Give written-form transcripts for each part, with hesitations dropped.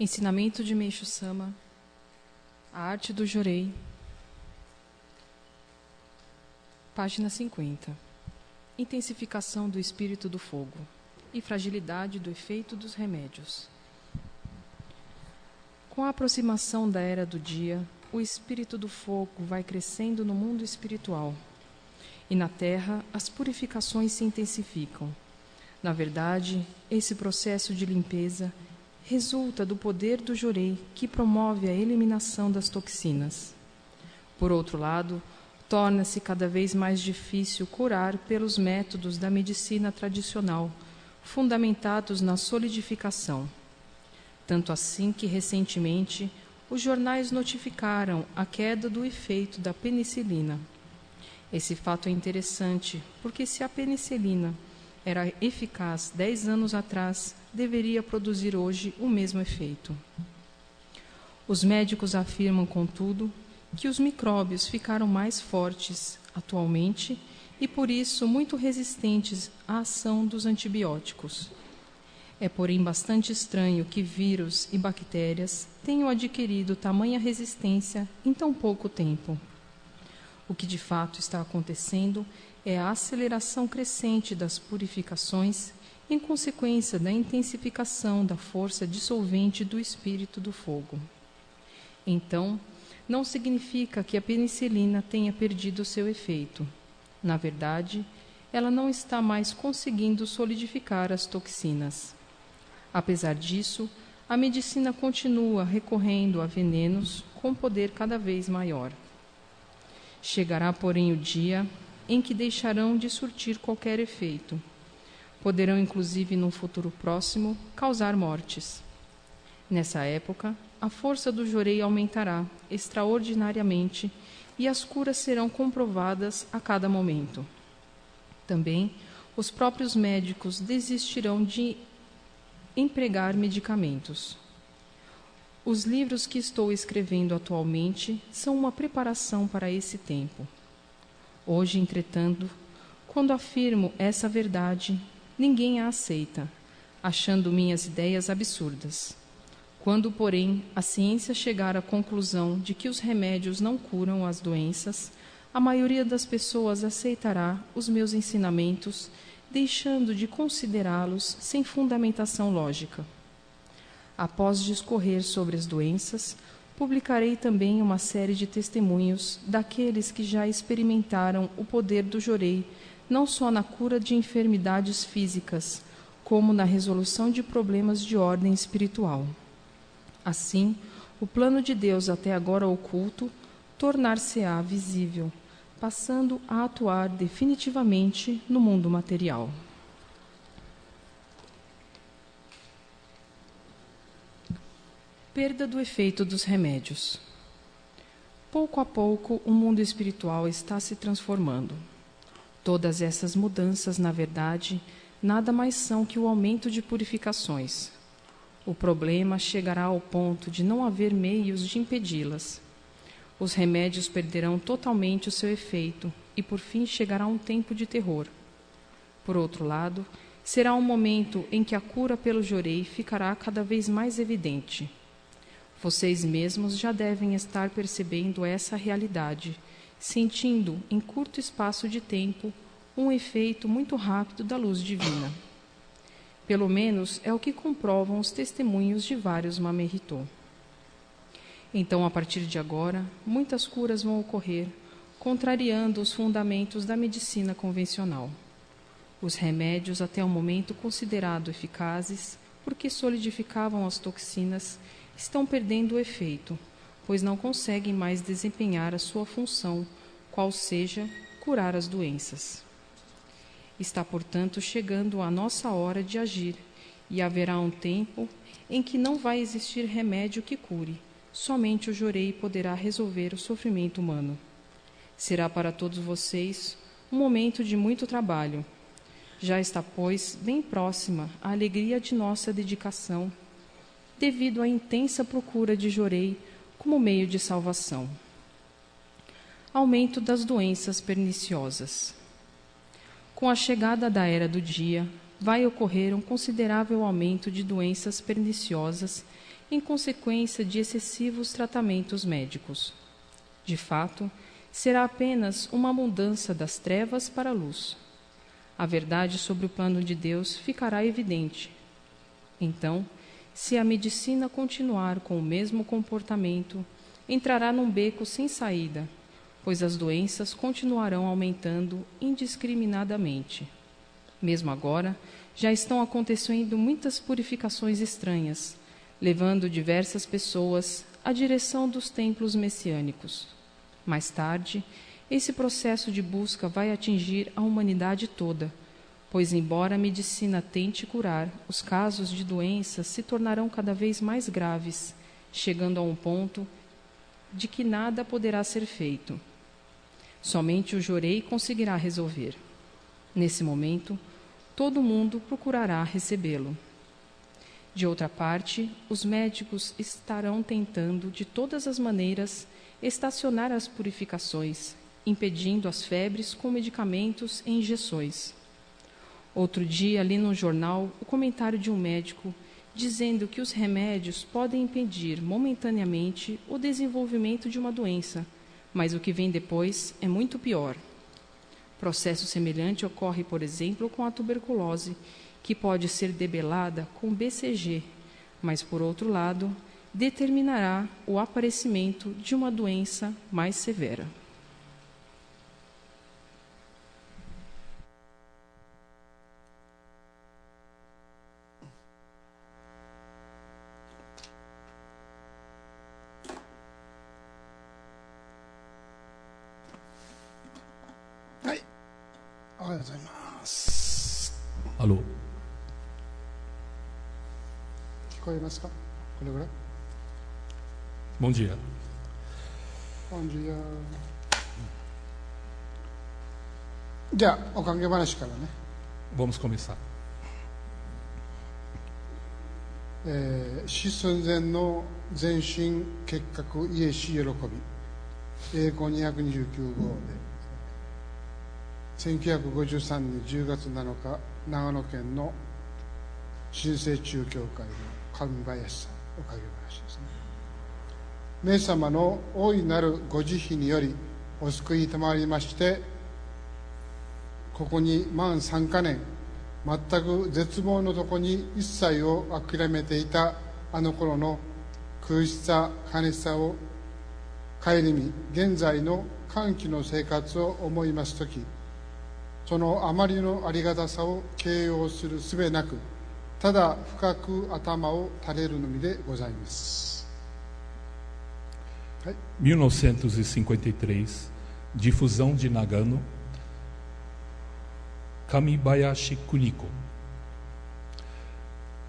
Ensinamento de Meishu Sama, A Arte do Jorei, página 50. Intensificação do espírito do fogo e fragilidade do efeito dos remédios. Com a aproximação da era do dia, o espírito do fogo vai crescendo no mundo espiritual, e na Terra as purificações se intensificam. Na verdade, esse processo de limpeza resulta do poder do Jorei, que promove a eliminação das toxinas. Por outro lado, torna-se cada vez mais difícil curar pelos métodos da medicina tradicional, fundamentados na solidificação. Tanto assim que, recentemente, os jornais notificaram a queda do efeito da penicilina. Esse fato é interessante, porque se a penicilina era eficaz 10 anos atrás, deveria produzir hoje o mesmo efeito. Os médicos afirmam, contudo, que os micróbios ficaram mais fortes atualmente e, por isso, muito resistentes à ação dos antibióticos. É, porém, bastante estranho que vírus e bactérias tenham adquirido tamanha resistência em tão pouco tempo. O que de fato está acontecendo é a aceleração crescente das purificações em consequência da intensificação da força dissolvente do espírito do fogo. Então, não significa que a penicilina tenha perdido seu efeito. Na verdade, ela não está mais conseguindo solidificar as toxinas. Apesar disso, a medicina continua recorrendo a venenos com poder cada vez maior. Chegará, porém, o dia em que deixarão de surtir qualquer efeito. Poderão, inclusive, num futuro próximo, causar mortes. Nessa época, a força do Jorei aumentará extraordinariamente e as curas serão comprovadas a cada momento. Também, os próprios médicos desistirão de empregar medicamentos. Os livros que estou escrevendo atualmente são uma preparação para esse tempo. Hoje, entretanto, quando afirmo essa verdade, ninguém a aceita, achando minhas ideias absurdas. Quando, porém, a ciência chegar à conclusão de que os remédios não curam as doenças, a maioria das pessoas aceitará os meus ensinamentos, deixando de considerá-los sem fundamentação lógica. Após discorrer sobre as doenças, publicarei também uma série de testemunhos daqueles que já experimentaram o poder do Jorei, não só na cura de enfermidades físicas, como na resolução de problemas de ordem espiritual. Assim, o plano de Deus até agora oculto tornar-se-á visível, passando a atuar definitivamente no mundo material. Perda do efeito dos remédios. Pouco a pouco, o mundo espiritual está se transformando. Todas essas mudanças, na verdade, nada mais são que o aumento de purificações. O problema chegará ao ponto de não haver meios de impedi-las. Os remédios perderão totalmente o seu efeito e, por fim, chegará um tempo de terror. Por outro lado, será um momento em que a cura pelo Jorei ficará cada vez mais evidente. Vocês mesmos já devem estar percebendo essa realidade, sentindo, em curto espaço de tempo, um efeito muito rápido da luz divina. Pelo menos é o que comprovam os testemunhos de vários Mamerhito. Então, a partir de agora, muitas curas vão ocorrer, contrariando os fundamentos da medicina convencional. Os remédios, até o momento considerados eficazes, porque solidificavam as toxinas, estão perdendo o efeito, pois não conseguem mais desempenhar a sua função, qual seja curar as doenças. Está, portanto, chegando a nossa hora de agir, e haverá um tempo em que não vai existir remédio que cure, somente o Jorei poderá resolver o sofrimento humano. Será para todos vocês um momento de muito trabalho. Já está, pois, bem próxima a alegria de nossa dedicação, devido à intensa procura de Jorei como meio de salvação. Aumento das doenças perniciosas. Com a chegada da era do dia, vai ocorrer um considerável aumento de doenças perniciosas em consequência de excessivos tratamentos médicos. De fato, será apenas uma mudança das trevas para a luz. A verdade sobre o plano de Deus ficará evidente. Então, se a medicina continuar com o mesmo comportamento, entrará num beco sem saída, pois as doenças continuarão aumentando indiscriminadamente. Mesmo agora, já estão acontecendo muitas purificações estranhas, levando diversas pessoas à direção dos templos messiânicos. Mais tarde, esse processo de busca vai atingir a humanidade toda, pois, embora a medicina tente curar, os casos de doenças se tornarão cada vez mais graves, chegando a um ponto de que nada poderá ser feito. Somente o Jorei conseguirá resolver. Nesse momento, todo mundo procurará recebê-lo. De outra parte, os médicos estarão tentando, de todas as maneiras, estacionar as purificações, impedindo as febres com medicamentos e injeções. Outro dia, li no jornal o comentário de um médico dizendo que os remédios podem impedir momentaneamente o desenvolvimento de uma doença, mas o que vem depois é muito pior. Processo semelhante ocorre, por exemplo, com a tuberculose, que pode ser debelada com BCG, mas, por outro lado, determinará o aparecimento de uma doença mais severa. Alô. 聞こえますか？これぐらい？ Bom dia. Bom dia. じゃあおかげ話からね。 Vamos começar. 死寸前の全身結核イエシ喜び英語229号で1953年10月7日長野県の新生中教会の上林さんおかげ話ですね。名様の大いなるご慈悲によりお救い賜りまして、ここに満3か年全く絶望のとこに一切を諦めていたあの頃の苦しさ悲しさを顧み、現在の歓喜の生活を思いますとき、そのあまりのありがたさを形容するすべなく、ただ深く頭を垂れるのみでございます。はい、1953, difusão de Nagano, Kamibayashi Kuniko.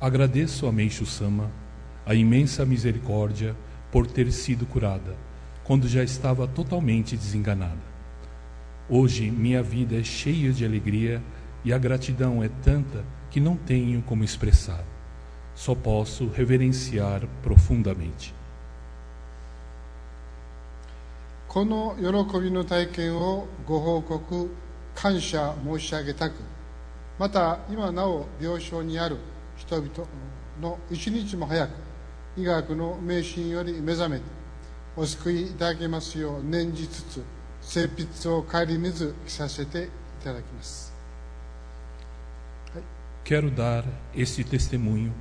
Agradeço a Meishu-sama a imensa misericórdia por ter sido curada, quando já estava totalmente desenganada. Hoje minha vida é cheia de alegria e a gratidão é tanta que não tenho como expressar. Só posso reverenciar profundamente. この喜びの体験をご報告感謝申し上げたく、また今なお病床にある人々の一日も早く医学の迷信より目覚めてお救いいただけますよう念じつつ、聖筆を顧みず記させていただきます。Quero dar este testemunho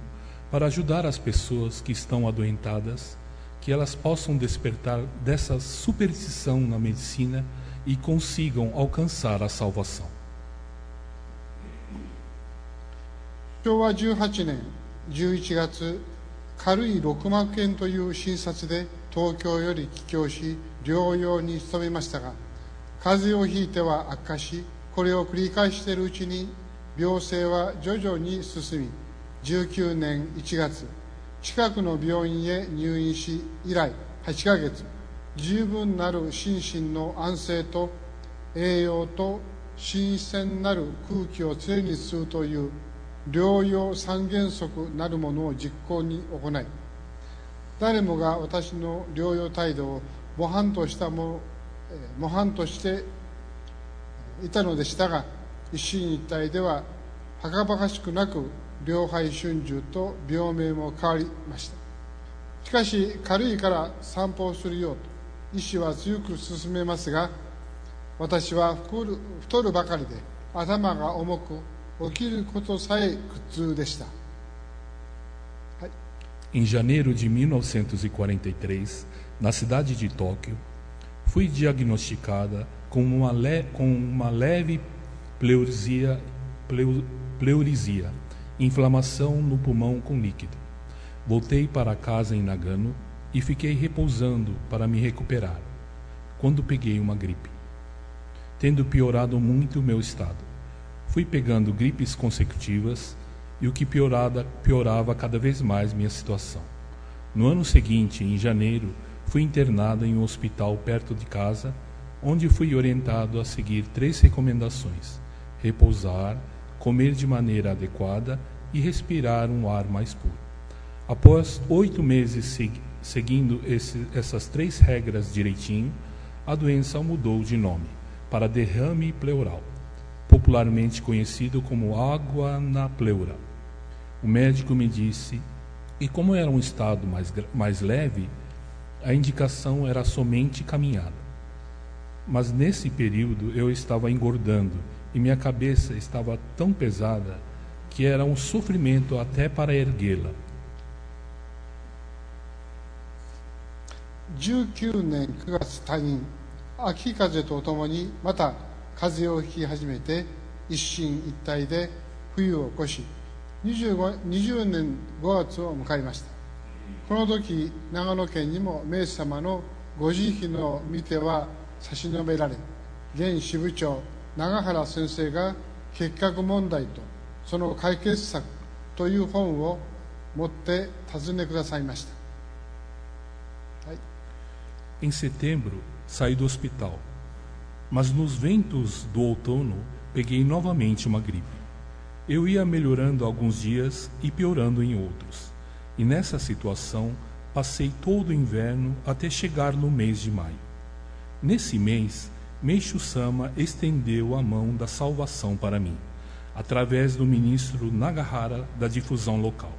para ajudar as pessoas que estão adoentadas, que elas possam despertar dessa superstição na medicina e consigam alcançar a salvação. 昭和18年11月、軽い肋膜炎という診察で東京より帰郷し、療養に努めましたが、風邪をひいては悪化し、これを繰り返しているうちに病勢は徐々に進み、19年1月、近くの病院へ入院し、以来8ヶ月、十分なる心身の安静と栄養と新鮮なる空気を常に吸うという療養三原則なるものを実行に行い、誰もが私の療養態度を模範としていたのでしたが、一進一退でははかばかしくなく、療廃春秋と病名も変わりました。しかし軽いから散歩をするようと医師は強く勧めますが、私は太るばかりで頭が重く起きることさえ苦痛でした。Em janeiro de 1943, na cidade de Tóquio, fui diagnosticada com uma leve pleurisia, inflamação no pulmão com líquido. Voltei para casa em Nagano e fiquei repousando para me recuperar, quando peguei uma gripe, tendo piorado muito o meu estado. Fui pegando gripes consecutivas e o que piorava cada vez mais minha situação. No ano seguinte, em janeiro, fui internado em um hospital perto de casa, onde fui orientado a seguir 3 recomendações: repousar, comer de maneira adequada e respirar um ar mais puro. Após 8 meses seguindo essas 3 regras direitinho, a doença mudou de nome para derrame pleural, popularmente conhecido como água na pleura. O médico me disse, e como era um estado mais leve, a indicação era somente caminhada. Mas nesse período eu estava engordando e minha cabeça estava tão pesada que era um sofrimento até para erguê-la. 19年9月退院、秋風とともにまた風邪をひき始めて、一進一退で冬を越し、20年5月を迎えました。この時、長野県にも明治様のご慈悲の御手は差し伸べられ、現支部長永原先生が結核問題とその解決策という本を持って訪ねくださいました。Em setembro, saí do hospital, mas nos ventos do outono peguei novamente uma gripe. Eu ia melhorando alguns dias e piorando em outros, e nessa situação passei todo o inverno até chegar no mês de maio. Nesse mês, Meishu-sama estendeu a mão da salvação para mim, através do ministro Nagahara da difusão local,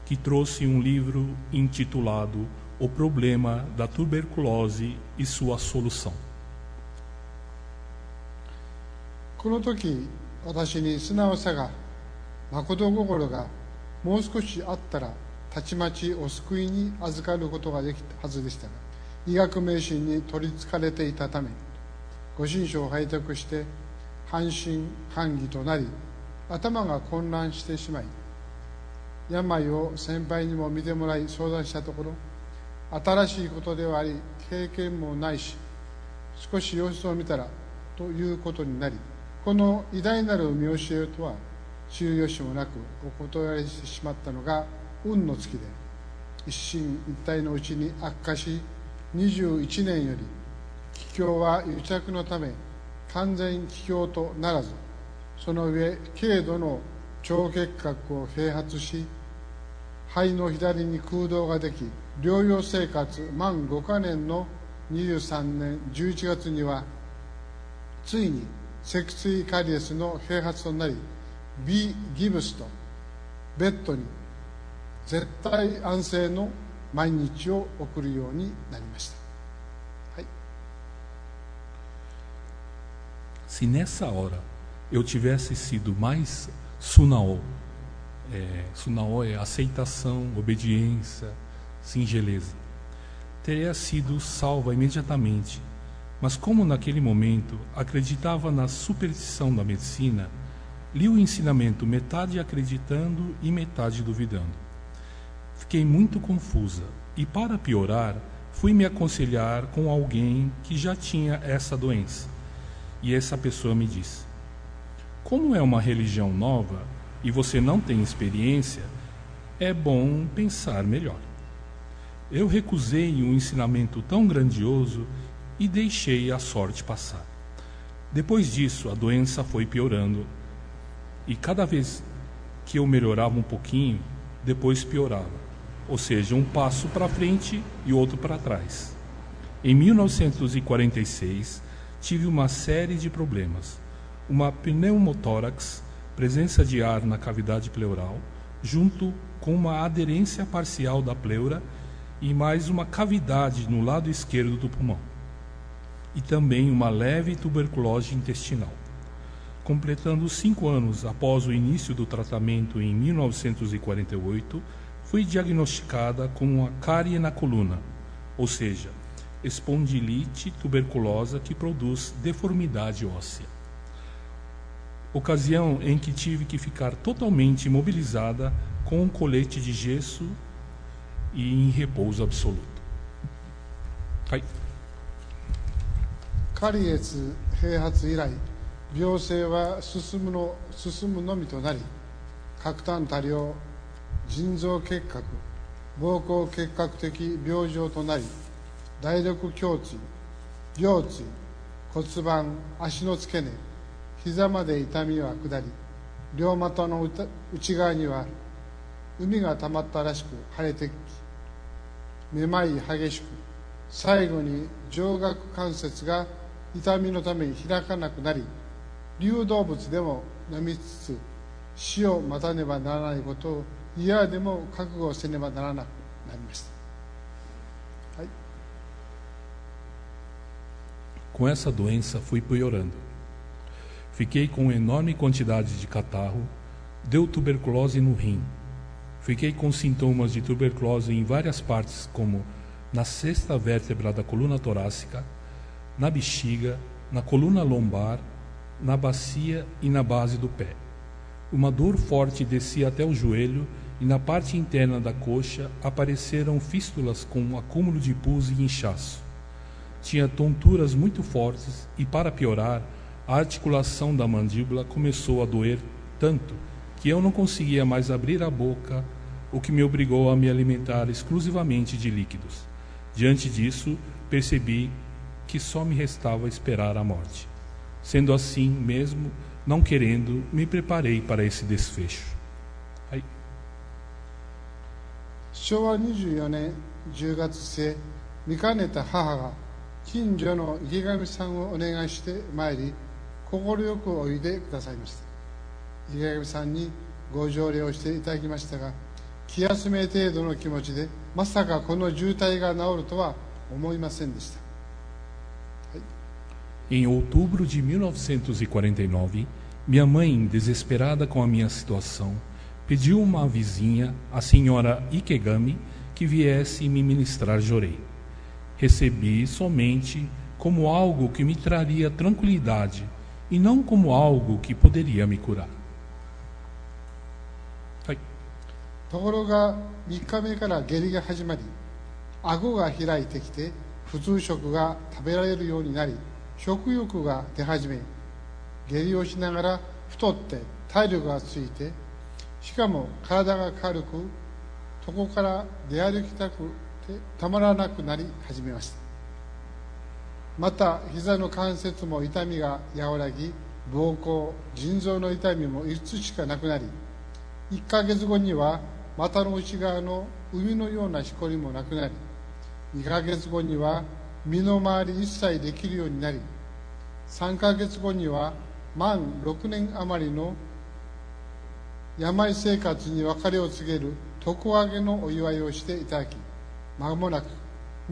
que trouxe um livro intitulado O Problema da Tuberculose e Sua Solução. この時、私に素直さが、誠心がもう少しあったら、たちまちお救いに預かることができたはずでしたが、医学迷信に取りつかれていたため、ご神書を拝読して半信半疑となり、頭が混乱してしまい、病を先輩にも見てもらい相談したところ、新しいことではあり経験もないし、少し様子を見たらということになり、この偉大なる見教えとは知る由もなくお断りしてしまったのが運の尽きで、一進一退のうちに悪化し、21年より気境は癒着のため完全気境とならず、その上軽度の腸結核を併発し、肺の左に空洞ができ、療養生活満5カ年の23年11月にはついに脊椎カリエスの併発となり、ビ・ギブスとベッドに絶対安静の毎日を送るようになりました。はい。 Se nessa hora eu tivesse sido mais Sunao, Sunao é aceitação, obediência, singeleza, teria sido salva imediatamente. Mas como naquele momento acreditava na superstição da medicina, li o ensinamento metade acreditando e metade duvidando. Fiquei muito confusa e, para piorar, fui me aconselhar com alguém que já tinha essa doença. E essa pessoa me disse: como é uma religião nova e você não tem experiência, é bom pensar melhor. Eu recusei um ensinamento tão grandioso e deixei a sorte passar. Depois disso, a doença foi piorando, e cada vez que eu melhorava um pouquinho, depois piorava, ou seja, um passo para frente e outro para trás. Em 1946, tive uma série de problemas: uma pneumotórax, presença de ar na cavidade pleural, junto com uma aderência parcial da pleura e mais uma cavidade no lado esquerdo do pulmão, e também uma leve tuberculose intestinal. Completando 5 anos após o início do tratamento em 1948, fui diagnosticada com uma cárie na coluna, ou seja, espondilite tuberculosa que produz deformidade óssea. Ocasião em que tive que ficar totalmente imobilizada com um colete de gesso e em repouso absoluto. Hai. カリエツ併発以来、病勢は進むのみとなり、核炭多量、腎臓結核、膀胱結核的病状となり、第6胸椎、腰椎、骨盤、足の付け根、膝まで痛みは下り、両股の内側には膿が溜まったらしく腫れてき、めまい激しく、最後に上顎関節が痛みのために開かなくなり、流動物でも飲みつつ死を待たねばならないことを嫌でも覚悟せねばならなくなりました。はい。Com essa doença fui piorando. Fiquei com enorme quantidade de catarro, deu tuberculose no rim. Fiquei com sintomas de tuberculose em várias partes, como na sexta vértebra da coluna torácica, na bexiga, na coluna lombar, na bacia e na base do pé. Uma dor forte descia até o joelho e na parte interna da coxa apareceram fístulas com um acúmulo de pus e inchaço. Tinha tonturas muito fortes e, para piorar, a articulação da mandíbula começou a doer tanto que eu não conseguia mais abrir a boca, o que me obrigou a me alimentar exclusivamente de líquidos. Diante disso, percebi que só me restava esperar a morte. Sendo assim mesmo, não querendo, me preparei para esse desfecho. Aí. 昭和24年10月末、見かねた母が近所の池上さんをお願いしてまいり、快くおいでくださいました。池上さんにご条例をしていただきましたが、気休め程度の気持ちで、まさかこの渋滞が治るとは思いませんでした。Em outubro de 1949, minha mãe, desesperada com a minha situação, pediu uma vizinha, a senhora Ikegami, que viesse me ministrar jorei. Recebi somente como algo que me traria tranquilidade e não como algo que poderia me curar. ところが3日目から下痢が始まり、顎が開いてきて普通食が食べられるようになり、食欲が出始め、下痢をしながら太って体力がついて、しかも体が軽く、床から出歩きたくてたまらなくなり始めました。また膝の関節も痛みが和らぎ、膀胱、腎臓の痛みもいつしかなくなり、1ヶ月後には股の内側の海のようなしこりもなくなり、2ヶ月後には身の回り一切できるようになり、3ヶ月後には満6年余りの病生活に別れを告げる床上げのお祝いをしていただき、間もなく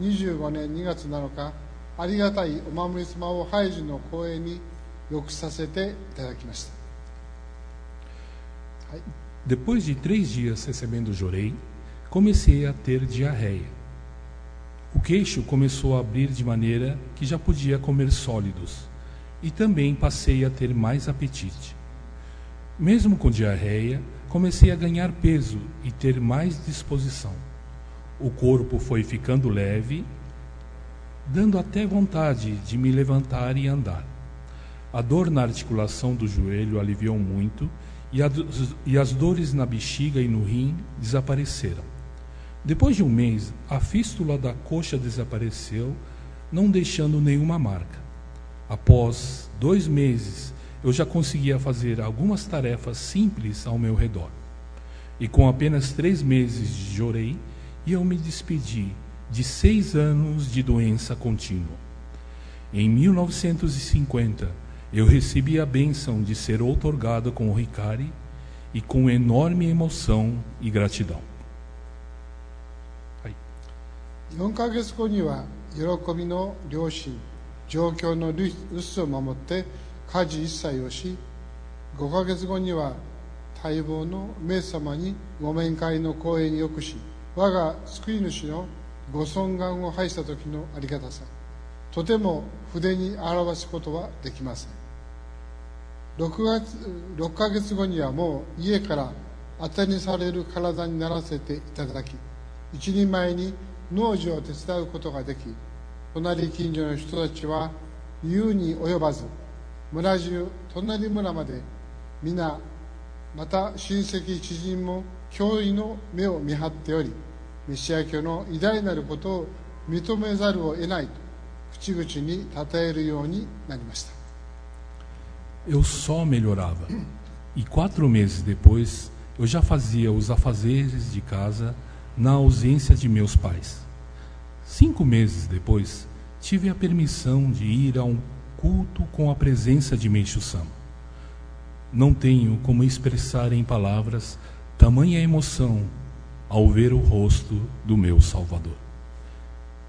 25年2月7日、ありがたいお守り様をハイジの公園によくさせていただきました。はい。Depois de 3 dias recebendo o jorei, comecei a ter diarreia. O queixo começou a abrir de maneira que já podia comer sólidos, e também passei a ter mais apetite. Mesmo com diarreia, comecei a ganhar peso e ter mais disposição. O corpo foi ficando leve, dando até vontade de me levantar e andar. A dor na articulação do joelho aliviou muito e as dores na bexiga e no rim desapareceram. Depois de um mês, a fístula da coxa desapareceu, não deixando nenhuma marca. Após 2 meses, eu já conseguia fazer algumas tarefas simples ao meu redor. E com apenas 3 meses de jorei, eu me despedi de 6 anos de doença contínua. Em 1950, eu recebi a bênção de ser outorgado com o Hikari e com enorme emoção e gratidão. 4ヶ月後には喜びの良心、状況の留守を守って家事一切をし、5ヶ月後には待望のメイ様にご面会の講演によくし、我が救い主のご尊願を拝した時のありがたさ、とても筆に表すことはできません。6ヶ月後にはもう家から当てにされる体にならせていただき、一人前に農事を手伝うことができ、隣近所の人たちは言うに及ばず、村中隣村まで皆、また親戚知人も驚異の目を見張っており、メシア教の偉大なることを認めざるを得ないと口々に称えるようになりました。Eu só melhorava. E 4 meses depois, eu já fazia os afazeres de casa na ausência de meus pais. 5 meses depois, tive a permissão de ir a um culto com a presença de Meishu-sama. Não tenho como expressar em palavras tamanha emoção ao ver o rosto do meu Salvador.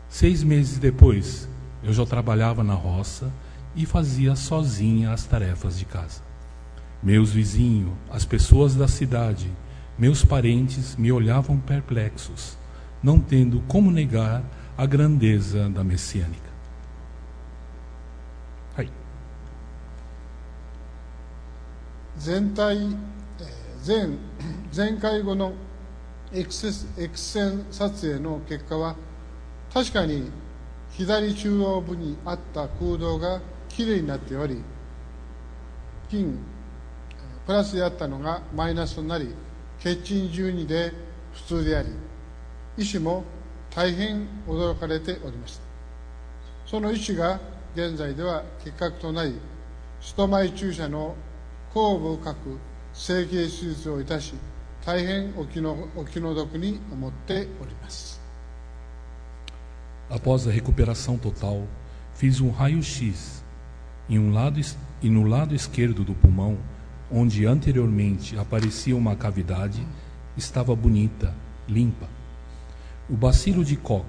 6 meses depois, eu já trabalhava na roça e fazia sozinha as tarefas de casa. Meus vizinhos, as pessoas da cidade, meus parentes me olhavam perplexos, não tendo como negar a grandeza da messiânica. Hai. 前回後のX線撮影の結果は、確かに左中央部にあった空洞がきれいになっており、金プラスであったのがマイナスとなり、血沈12で普通であり、医師も大変驚かれておりました。その医師が現在では結核となり、首都前注射の後部核整形手術をいたし、大変お気の毒に思っております。Após a recuperação total, fiz um raio-x e no lado esquerdo do pulmão, onde anteriormente aparecia uma cavidade, estava bonita, limpa. O bacilo de Koch,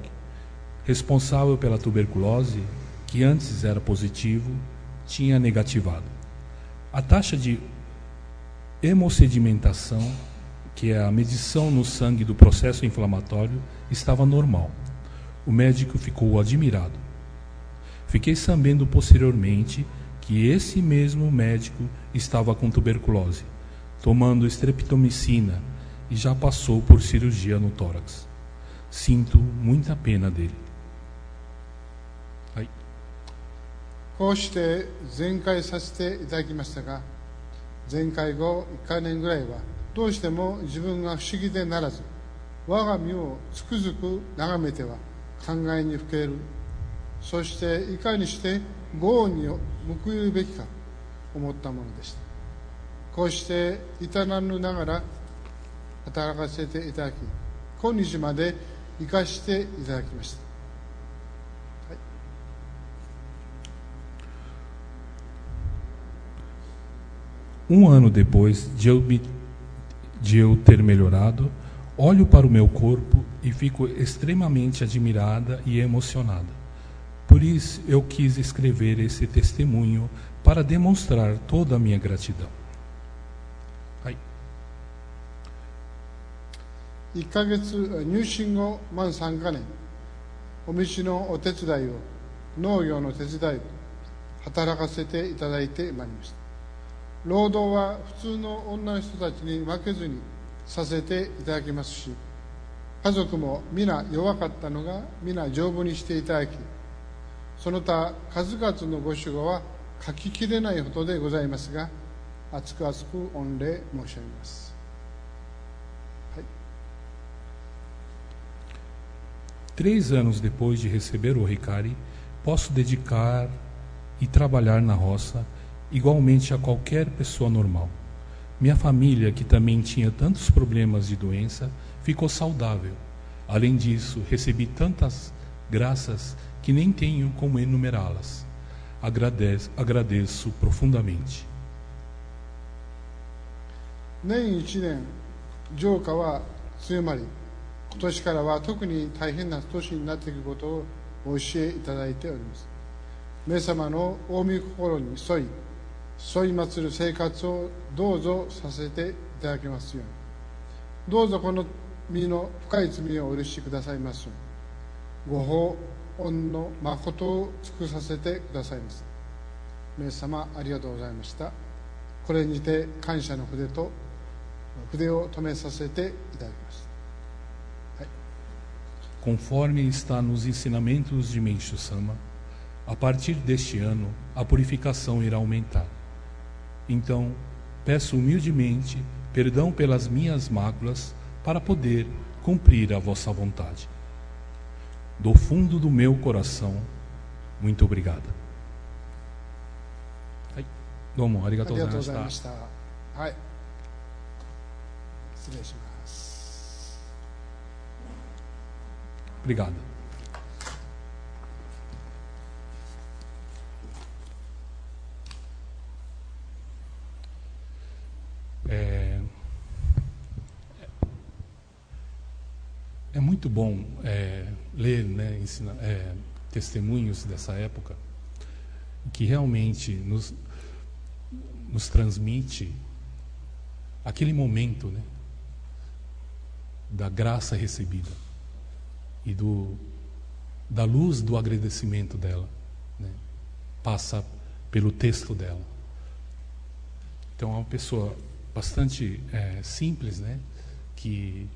responsável pela tuberculose, que antes era positivo, tinha negativado. A taxa de hemossedimentação, que é a medição no sangue do processo inflamatório, estava normal. O médico ficou admirado. Fiquei sabendo posteriormente que esse mesmo médico estava com tuberculose, tomando streptomicina e já passou por cirurgia no tórax. Sinto muita pena dele. はい。こうして全開させていただきましたが、全開後1回年ぐらいはどうしても自分が不思議でならず、我が身をつくづく眺めては考えにふける。そしていかにして業に報いるべきか思ったものでした。こうして至らぬながら働かせていただき、今日まで生かしていただきました。Ano depois de eu ter melhorado, olho para o meu corpo e fico extremamente admirada e emocionada. Por isso, eu quis escrever esse testemunho para demonstrar toda a minha gratidão. 1ヶ月入信後満3カ年、お道のお手伝いを、農業の手伝いを働かせていただいてまいりました。労働は普通の女の人たちに負けずにさせていただきますし、家族も皆弱かったのが皆丈夫にしていただき、その他数々のご守護は書ききれないほどでございますが、厚く厚く御礼申し上げます。はい。3 anos depois de receber o Hikari, posso dedicar e trabalhar na roça igualmente a qualquer pessoa normal. Minha família, que também tinha tantos problemas de doença, ficou saudável. Além disso, recebi tantas graças que nem tenho como enumerá-las. Agradeço profundamente. 年1年、浄化は強まり、今年からは特に大変な年になっていくことをお教えいただいております。皆様の大御心に沿い祀る生活をどうぞさせていただきますように、どうぞこの身の深い罪をお許しくださいますように、ご法恩の誠を尽くさせてくださいます。皆様ありがとうございました。これにて感謝の筆を止めさせていただきます。Conforme está nos ensinamentos de Meishu Sama, a partir deste ano a purificação irá aumentar. Então, peço humildemente perdão pelas minhas máculas para poder cumprir a vossa vontade. Do fundo do meu coração, muito obrigada. どうもありがとうございました。ありがとうございました。はい。失礼します。Obrigado. É muito bom ler, né, testemunhos dessa época que realmente nos transmite aquele momento, né, da graça recebida e da luz do agradecimento dela, né, passa pelo texto dela. Então é uma pessoa bastante simples, né, que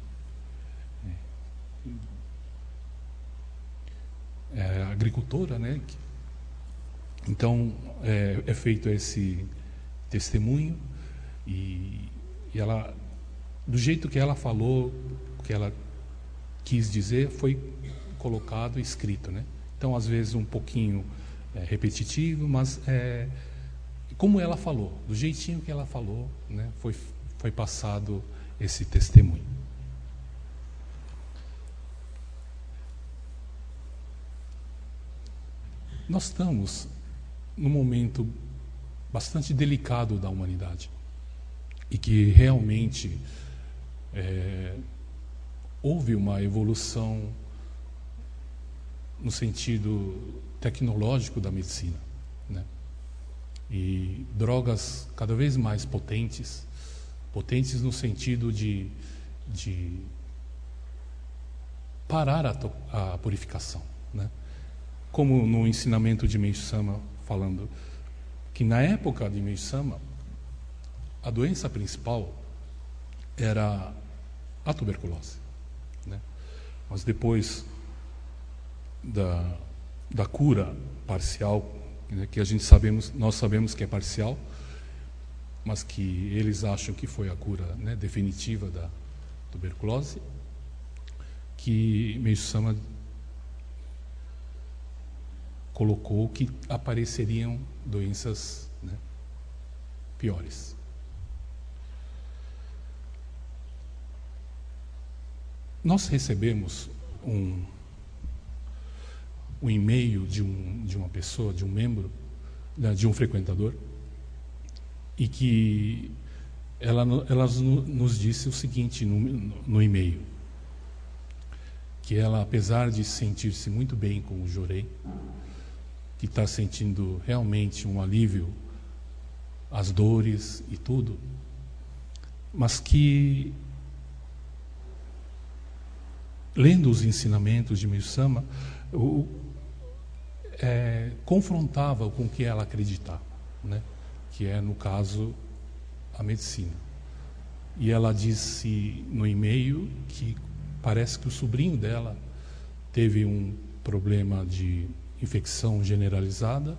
é agricultora, né, então é feito esse testemunho e ela, do jeito que ela falou, que ela quis dizer, foi colocado e escrito, né? Então, às vezes um pouquinho repetitivo, mas como ela falou, do jeitinho que ela falou, né? Foi passado esse testemunho. Nós estamos num momento bastante delicado da humanidade e que realmente houve uma evolução no sentido tecnológico da medicina, né? E drogas cada vez mais potentes no sentido de parar a purificação, né? Como no ensinamento de Meishu Sama, falando que na época de Meishu Sama a doença principal era a tuberculose, né? Mas depois da cura parcial, né, que nós sabemos que é parcial, mas que eles acham que foi a cura, né, definitiva da tuberculose, que Meishu Sama colocou que apareceriam doenças, né, piores. Nós recebemos um e-mail de uma pessoa, de um membro, de um frequentador, e que ela nos disse o seguinte no e-mail, que ela, apesar de sentir-se muito bem com o Jorei, que está sentindo realmente um alívio às dores e tudo, mas que, lendo os ensinamentos de Meishu Sama, confrontava com o que ela acreditava, né? Que é, no caso, a medicina. E ela disse no e-mail que parece que o sobrinho dela teve um problema de infecção generalizada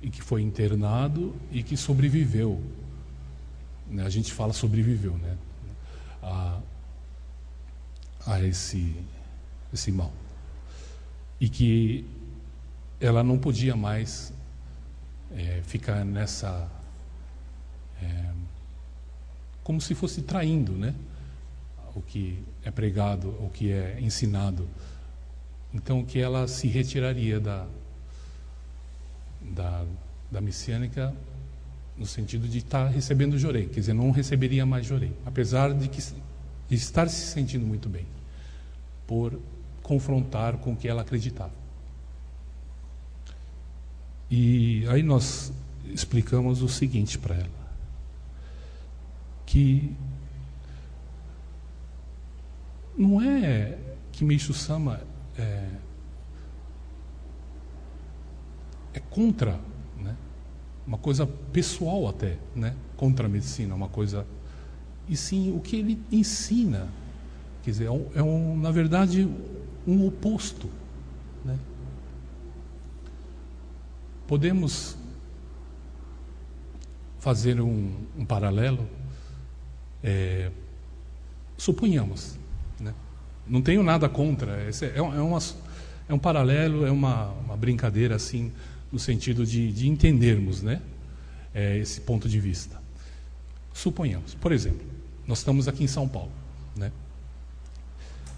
e que foi internado e que sobreviveu, né? A gente fala sobreviveu, né, a esse mal, e que ela não podia mais ficar nessa como se fosse traindo, né, o que é pregado, o que é ensinado. Então, que ela se retiraria da messiânica no sentido de estar recebendo Jorei, quer dizer, não receberia mais Jorei, apesar de estar se sentindo muito bem, por confrontar com o que ela acreditava. E aí nós explicamos o seguinte para ela, que não é que Meishu Sama é contra, né? Uma coisa pessoal até, né? Contra a medicina, uma coisa... E sim, o que ele ensina, quer dizer, na verdade, um oposto, né? Podemos fazer um paralelo, suponhamos, né? Não tenho nada contra, é um paralelo, é uma brincadeira assim, no sentido de entendermos, né? Esse ponto de vista. Suponhamos, por exemplo, nós estamos aqui em São Paulo, né?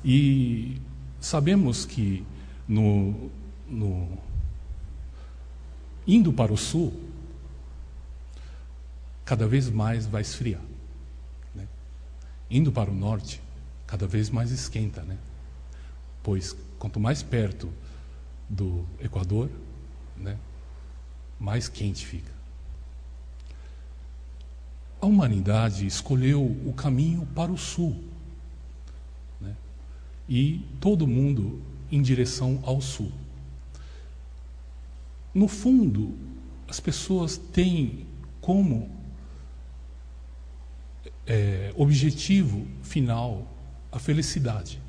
E sabemos que indo para o sul, cada vez mais vai esfriar, né? Indo para o norte, cada vez mais esquenta, né? Pois quanto mais perto do Equador, né, mais quente fica. A humanidade escolheu o caminho para o sul, né? E todo mundo em direção ao sul. No fundo, as pessoas têm como objetivo final a felicidade.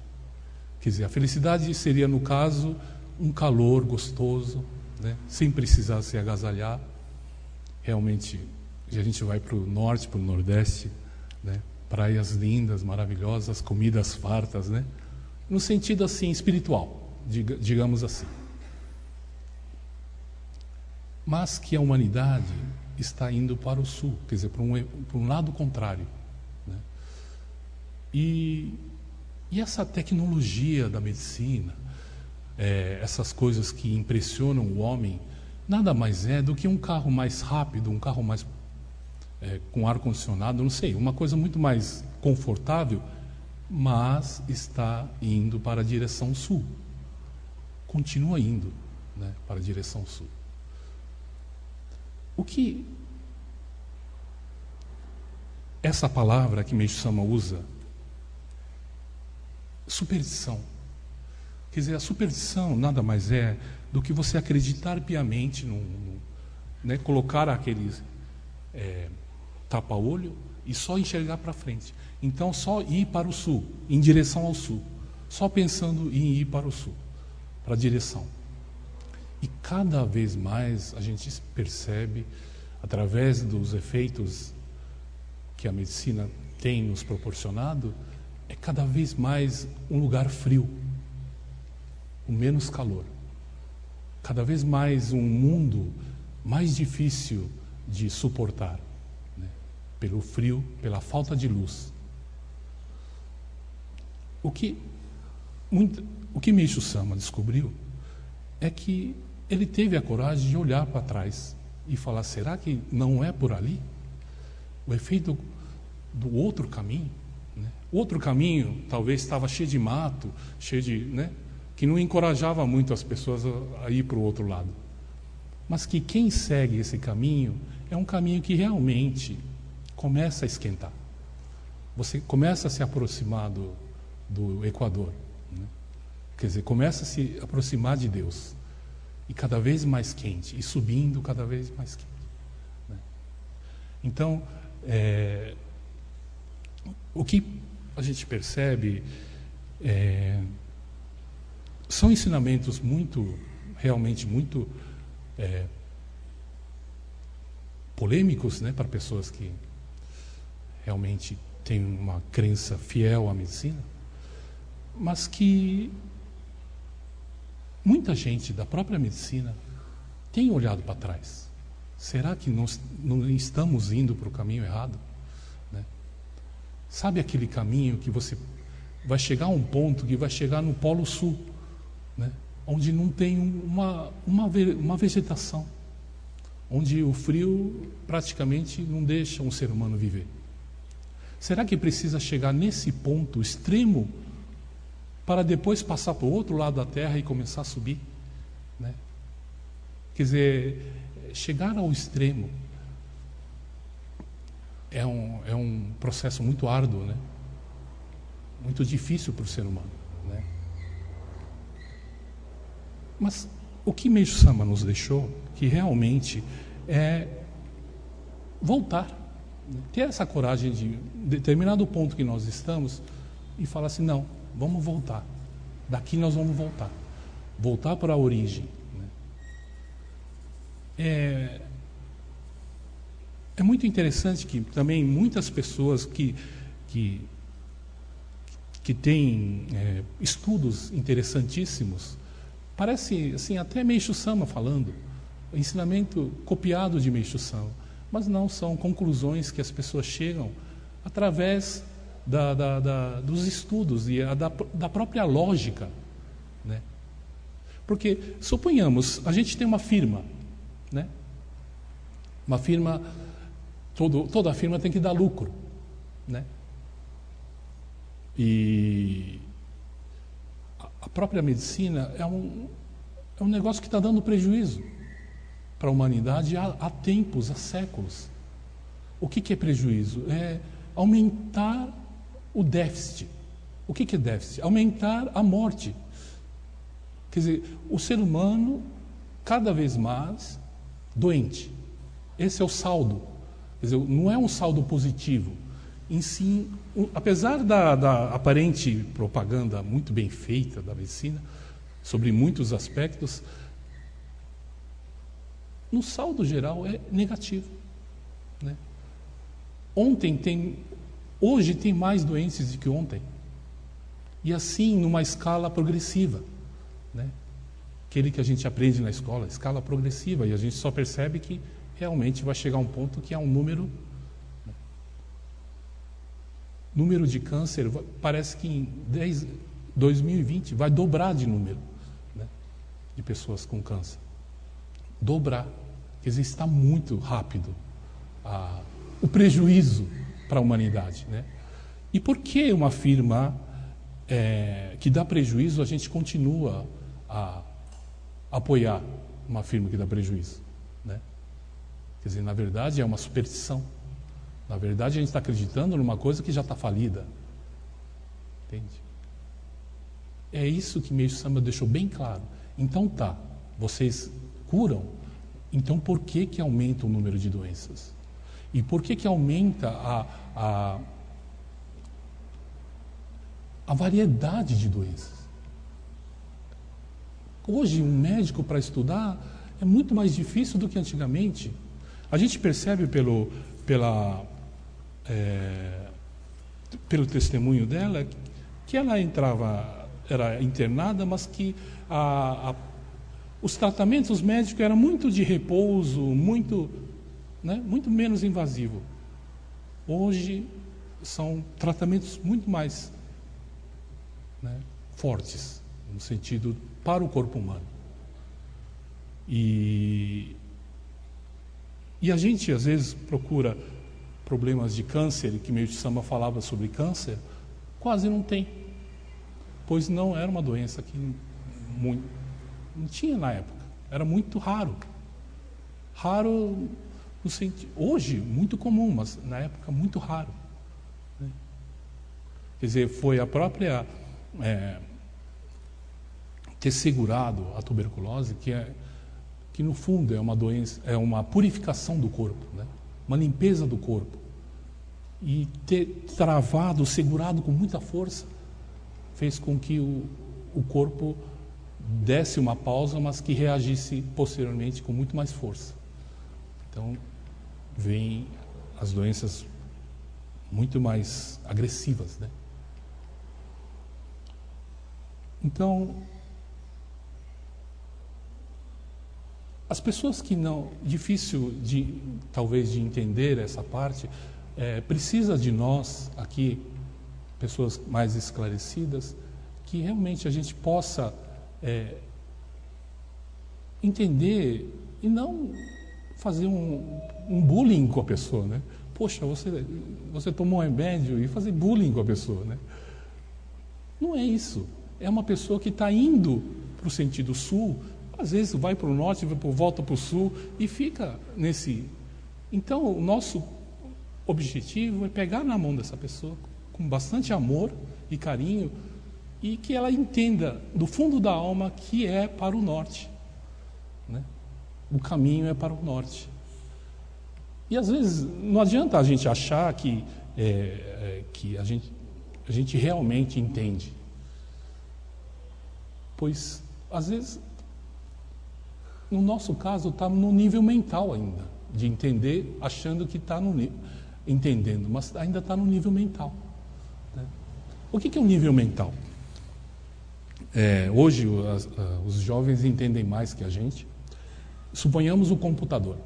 Quer dizer, a felicidade seria, no caso, um calor gostoso, né? Sem precisar se agasalhar. Realmente, a gente vai para o norte, para o nordeste, né? Praias lindas, maravilhosas, comidas fartas, né? No sentido assim espiritual, digamos assim. Mas que a humanidade está indo para o sul, quer dizer, para um lado contrário, né? E essa tecnologia da medicina, essas coisas que impressionam o homem, nada mais é do que um carro mais rápido, um carro mais com ar-condicionado, não sei, uma coisa muito mais confortável, mas está indo para a direção sul. Continua indo, né, para a direção sul. O que essa palavra que Meishu Sama usa, superstição. Quer dizer, a superstição nada mais é do que você acreditar piamente, né, colocar aqueles tapa-olho e só enxergar para frente. Então, só ir para o sul, em direção ao sul. Só pensando em ir para o sul, para a direção. E cada vez mais a gente percebe, através dos efeitos que a medicina tem nos proporcionado, é cada vez mais um lugar frio, com menos calor. Cada vez mais um mundo mais difícil de suportar, né? Pelo frio, pela falta de luz. O que Meishu Sama descobriu é que ele teve a coragem de olhar para trás e falar: será que não é por ali? O efeito do outro caminho, né? O outro caminho talvez estava cheio de mato, cheio de, né, que não encorajava muito as pessoas a ir para o outro lado. Mas que quem segue esse caminho é um caminho que realmente começa a esquentar. Você começa a se aproximar do Equador, né? Quer dizer, começa a se aproximar de Deus. E cada vez mais quente, e subindo cada vez mais quente, né? Então, o que a gente percebe são ensinamentos realmente muito polêmicos, né, para pessoas que realmente têm uma crença fiel à medicina, mas que muita gente da própria medicina tem olhado para trás. Será que não estamos indo para o caminho errado, né? Sabe aquele caminho que você vai chegar a um ponto que vai chegar no Polo Sul, né? Onde não tem uma vegetação, onde o frio praticamente não deixa um ser humano viver. Será que precisa chegar nesse ponto extremo para depois passar para o outro lado da Terra e começar a subir, né? Quer dizer, chegar ao extremo é um processo muito árduo, né? Muito difícil para o ser humano, né? Mas o que Meishu Sama nos deixou, que realmente é voltar, né? Ter essa coragem de determinado ponto que nós estamos e falar assim, não, vamos voltar. Daqui nós vamos voltar. Voltar para a origem, né? É muito interessante que também muitas pessoas que têm estudos interessantíssimos, parece assim, até Meishu Sama falando, ensinamento copiado de Meishu Sama, mas não, são conclusões que as pessoas chegam através dos estudos e da própria lógica, né? Porque, suponhamos, a gente tem uma firma, né? Uma firma, toda firma tem que dar lucro, né? E a própria medicina é um negócio que está dando prejuízo para a humanidade há tempos, há séculos. O que é prejuízo? É aumentar o déficit. O que é déficit? Aumentar a morte. Quer dizer, o ser humano cada vez mais doente. Esse é o saldo. Quer dizer, não é um saldo positivo. Em si, apesar da aparente propaganda muito bem feita da medicina, sobre muitos aspectos, no saldo geral é negativo, né? Hoje tem mais doentes do que ontem. E assim, numa escala progressiva, né? Aquele que a gente aprende na escola, escala progressiva, e a gente só percebe que realmente vai chegar a um ponto que é um número de câncer, parece que em 2020 vai dobrar de número, né, de pessoas com câncer. Dobrar. Quer dizer, está muito rápido o prejuízo para a humanidade, né? E por que uma firma que dá prejuízo, a gente continua a apoiar uma firma que dá prejuízo, né? Quer dizer, na verdade é uma superstição. Na verdade, a gente está acreditando numa coisa que já está falida. Entende? É isso que Meishu Sama deixou bem claro. Então tá, vocês curam, então por que aumenta o número de doenças? E por que aumenta a variedade de doenças? Hoje, um médico para estudar é muito mais difícil do que antigamente. A gente percebe pelo testemunho dela que ela era internada, mas que os tratamentos médicos eram muito de repouso, muito menos invasivo. Hoje são tratamentos muito mais, né, fortes, no sentido para o corpo humano. E a gente às vezes procura problemas de câncer, que Meishu Sama falava sobre câncer, quase não tem, pois não era uma doença que não tinha na época, era muito raro no sentido, hoje muito comum, mas na época muito raro, né? Quer dizer, foi a própria ter segurado a tuberculose, que no fundo é uma doença, é uma purificação do corpo, né? Uma limpeza do corpo, e ter travado, segurado com muita força, fez com que o corpo desse uma pausa, mas que reagisse posteriormente com muito mais força. Então, vêm as doenças muito mais agressivas, né? Então, as pessoas que não, difícil talvez de entender essa parte, precisa de nós aqui, pessoas mais esclarecidas, que realmente a gente possa entender e não fazer um bullying com a pessoa, né? Poxa, você tomou um remédio e fazer bullying com a pessoa, né? Não é isso. é uma pessoa que está indo para o sentido sul, às vezes vai para o norte, volta para o sul e fica nesse... Então, o nosso objetivo é pegar na mão dessa pessoa com bastante amor e carinho e que ela entenda do fundo da alma que é para o norte, né? O caminho é para o norte. E às vezes não adianta a gente achar que a gente realmente entende, pois às vezes no nosso caso está no nível mental ainda, de entender, achando que está entendendo, mas ainda está no nível mental, né? O que é o nível mental? Hoje os jovens entendem mais que a gente. Suponhamos o computador.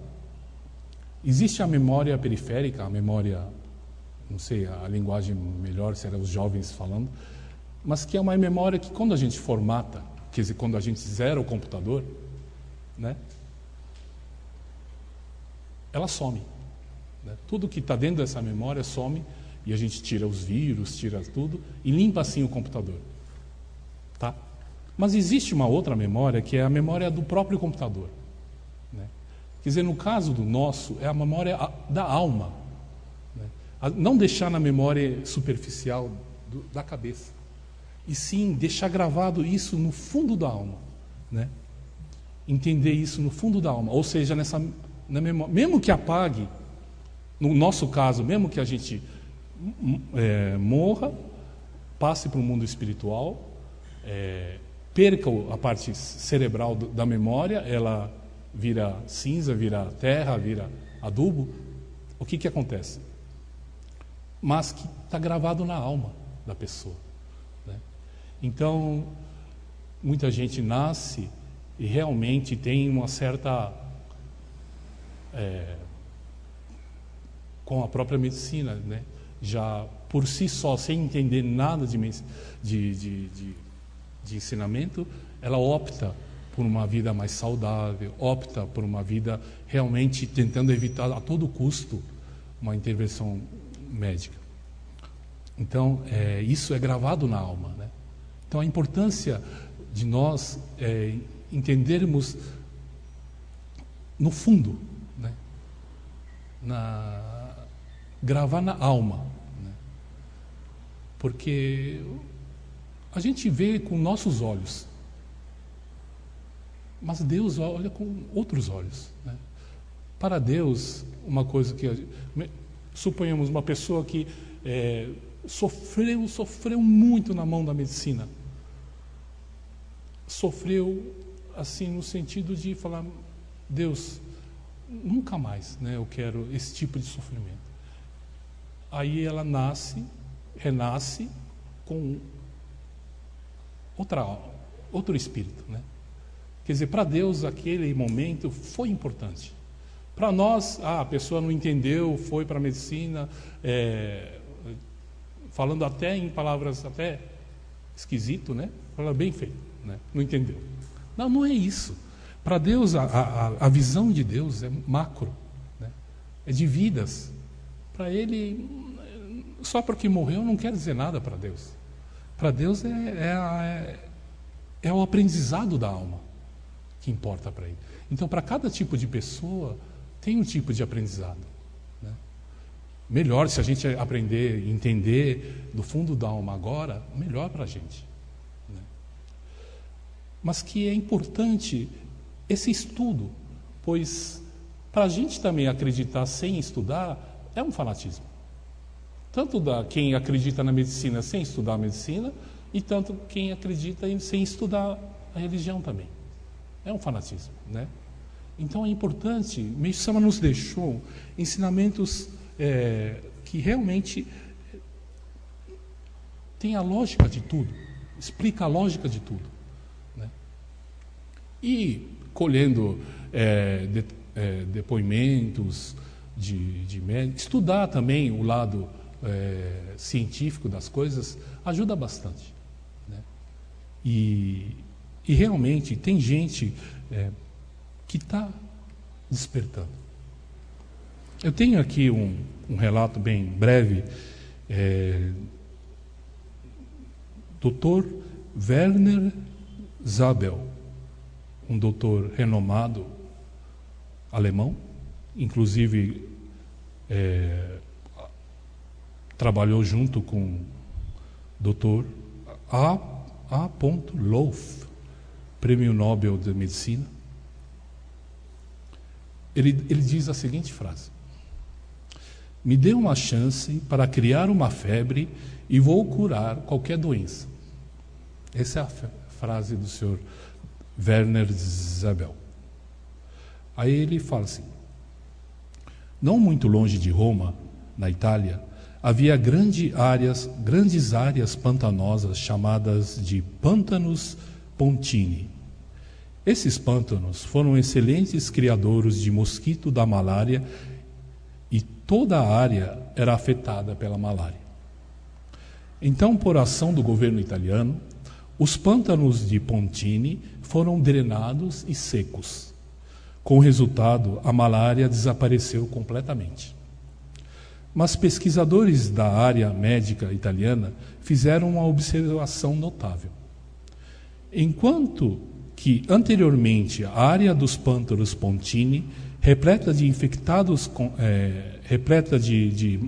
Existe a memória periférica, a memória, não sei a linguagem melhor, se era os jovens falando, mas que é uma memória que quando a gente formata, quer dizer, quando a gente zera o computador, né, ela some, né? Tudo que está dentro dessa memória some e a gente tira os vírus, tira tudo e limpa assim o computador, tá? Mas existe uma outra memória que é a memória do próprio computador, né? Quer dizer, no caso do nosso, é a memória da alma, né? Não deixar na memória superficial da cabeça, e sim deixar gravado isso no fundo da alma, né? Entender isso no fundo da alma, ou seja, na memória, mesmo que apague, no nosso caso, mesmo que a gente morra, passe para o mundo espiritual, perca a parte cerebral da memória, ela vira cinza, vira terra, vira adubo, o que acontece? Mas que está gravado na alma da pessoa, né? Então, muita gente nasce e realmente tem uma certa... com a própria medicina, né? Já por si só, sem entender nada de ensinamento, ela opta por uma vida mais saudável, opta por uma vida realmente tentando evitar a todo custo uma intervenção médica. Então, isso é gravado na alma, né? Então, a importância de nós entendermos no fundo, né? Gravar na alma, né? Porque a gente vê com nossos olhos, mas Deus olha com outros olhos, né? Para Deus, uma coisa que... Suponhamos uma pessoa que sofreu muito na mão da medicina. Sofreu, assim, no sentido de falar, Deus, nunca mais, né, eu quero esse tipo de sofrimento. Aí ela renasce com outro espírito, né? Quer dizer, para Deus aquele momento foi importante. Para nós, a pessoa não entendeu, foi para a medicina, falando até em palavras até esquisito, né? Fala bem feito, né? Não entendeu. Não é isso. Para Deus, a visão de Deus é macro, né? É de vidas. Para Ele, só porque morreu não quer dizer nada para Deus. Para Deus é o aprendizado da alma que importa para Ele. Então, para cada tipo de pessoa, tem um tipo de aprendizado, né? Melhor, se a gente aprender, entender do fundo da alma agora, melhor para a gente, né? Mas que é importante esse estudo, pois para a gente também acreditar sem estudar é um fanatismo. Tanto quem acredita na medicina sem estudar a medicina, e tanto quem acredita sem estudar a religião também. É um fanatismo, né? Então é importante, Meishu Sama nos deixou ensinamentos que realmente tem a lógica de tudo, explica a lógica de tudo, né? E colhendo depoimentos de médicos, estudar também o lado científico das coisas ajuda bastante, né? E realmente tem gente que está despertando. Eu tenho aqui um relato bem breve. Dr. Werner Zabel, um doutor renomado alemão, inclusive trabalhou junto com o doutor A. Loaf, Prêmio Nobel de Medicina. Ele diz a seguinte frase: me dê uma chance para criar uma febre e vou curar qualquer doença. Essa é a frase do senhor Werner Zabel. Aí ele fala assim: não muito longe de Roma, na Itália, havia grandes áreas pantanosas chamadas de Pântanos Pontini. Esses pântanos foram excelentes criadouros de mosquito da malária e toda a área era afetada pela malária. Então, por ação do governo italiano, os pântanos de Pontini foram drenados e secos. Com o resultado, a malária desapareceu completamente. Mas pesquisadores da área médica italiana fizeram uma observação notável. Enquanto que anteriormente a área dos pântanos Pontini, repleta de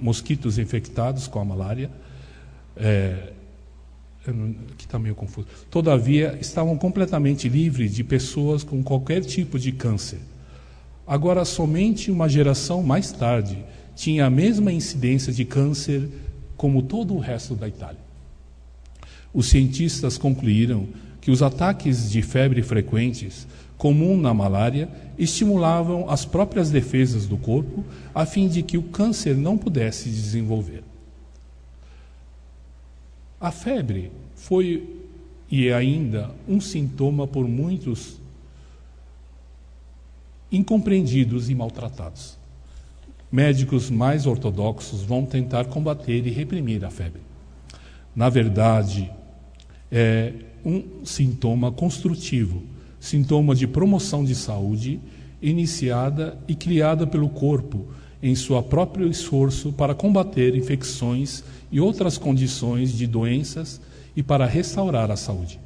mosquitos infectados com a malária, que está meio confuso. Todavia, estavam completamente livres de pessoas com qualquer tipo de câncer. Agora, somente uma geração mais tarde tinha a mesma incidência de câncer como todo o resto da Itália. Os cientistas concluíram que os ataques de febre frequentes, comum na malária, estimulavam as próprias defesas do corpo a fim de que o câncer não pudesse desenvolver. A febre foi e é ainda um sintoma por muitos incompreendidos e maltratados. Médicos mais ortodoxos vão tentar combater e reprimir a febre. Na verdade, é um sintoma construtivo, sintoma de promoção de saúde, iniciada e criada pelo corpo em seu próprio esforço para combater infecções e outras condições de doenças e para restaurar a saúde.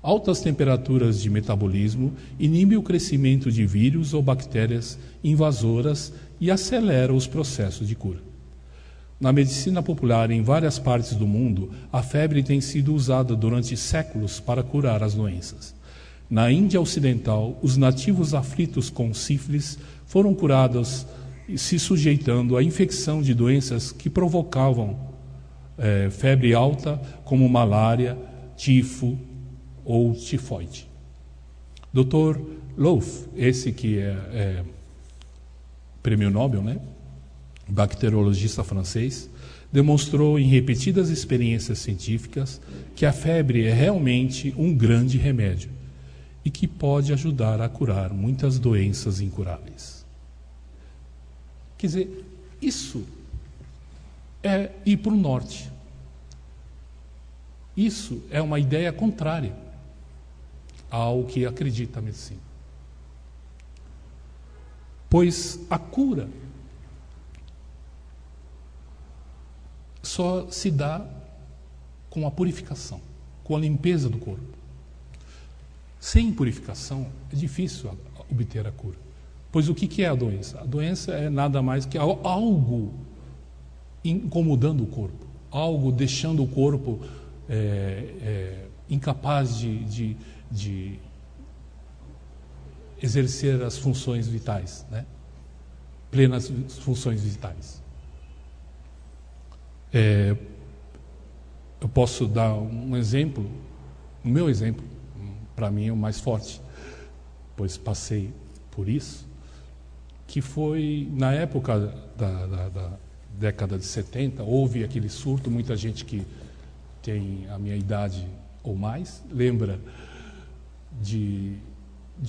Altas temperaturas de metabolismo inibem o crescimento de vírus ou bactérias invasoras e aceleram os processos de cura. Na medicina popular em várias partes do mundo, a febre tem sido usada durante séculos para curar as doenças. Na Índia Ocidental, os nativos aflitos com sífilis foram curados se sujeitando à infecção de doenças que provocavam febre alta, como malária, tifo ou tifoide. Dr. Loaf, esse que é prêmio Nobel, né? Bacteriologista francês, demonstrou em repetidas experiências científicas que a febre é realmente um grande remédio e que pode ajudar a curar muitas doenças incuráveis. Quer dizer, isso é ir para o norte. Isso é uma ideia contrária ao que acredita a medicina. Pois a cura só se dá com a purificação, com a limpeza do corpo. Sem purificação é difícil obter a cura. Pois o que é a doença? A doença é nada mais que algo incomodando o corpo, algo deixando o corpo incapaz de exercer as funções vitais, né? Plenas funções vitais. Eu posso dar um exemplo, o meu exemplo, para mim é o mais forte, pois passei por isso, que foi na época da década de 70, houve aquele surto, muita gente que tem a minha idade ou mais, lembra de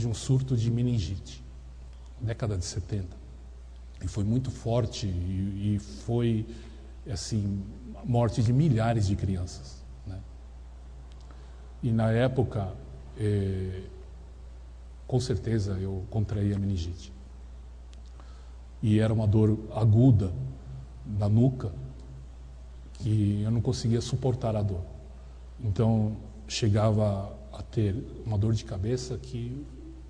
um surto de meningite, década de 70. E foi muito forte e foi, assim, a morte de milhares de crianças, né? E na época, com certeza, eu contraí a meningite. E era uma dor aguda na nuca, que eu não conseguia suportar a dor. Então, chegava a ter uma dor de cabeça que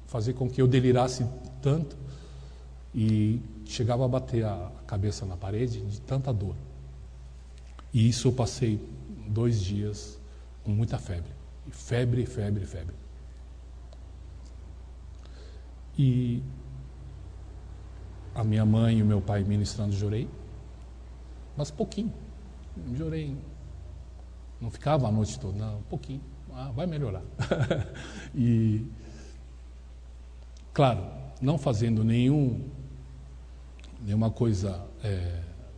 fazia com que eu delirasse tanto e chegava a bater a cabeça na parede de tanta dor. E isso eu passei 2 dias com muita febre. Febre, febre, febre. E a minha mãe e o meu pai ministrando, chorei, mas pouquinho. Chorei, não ficava a noite toda, não, um pouquinho. Vai melhorar. E, claro, não fazendo nenhuma coisa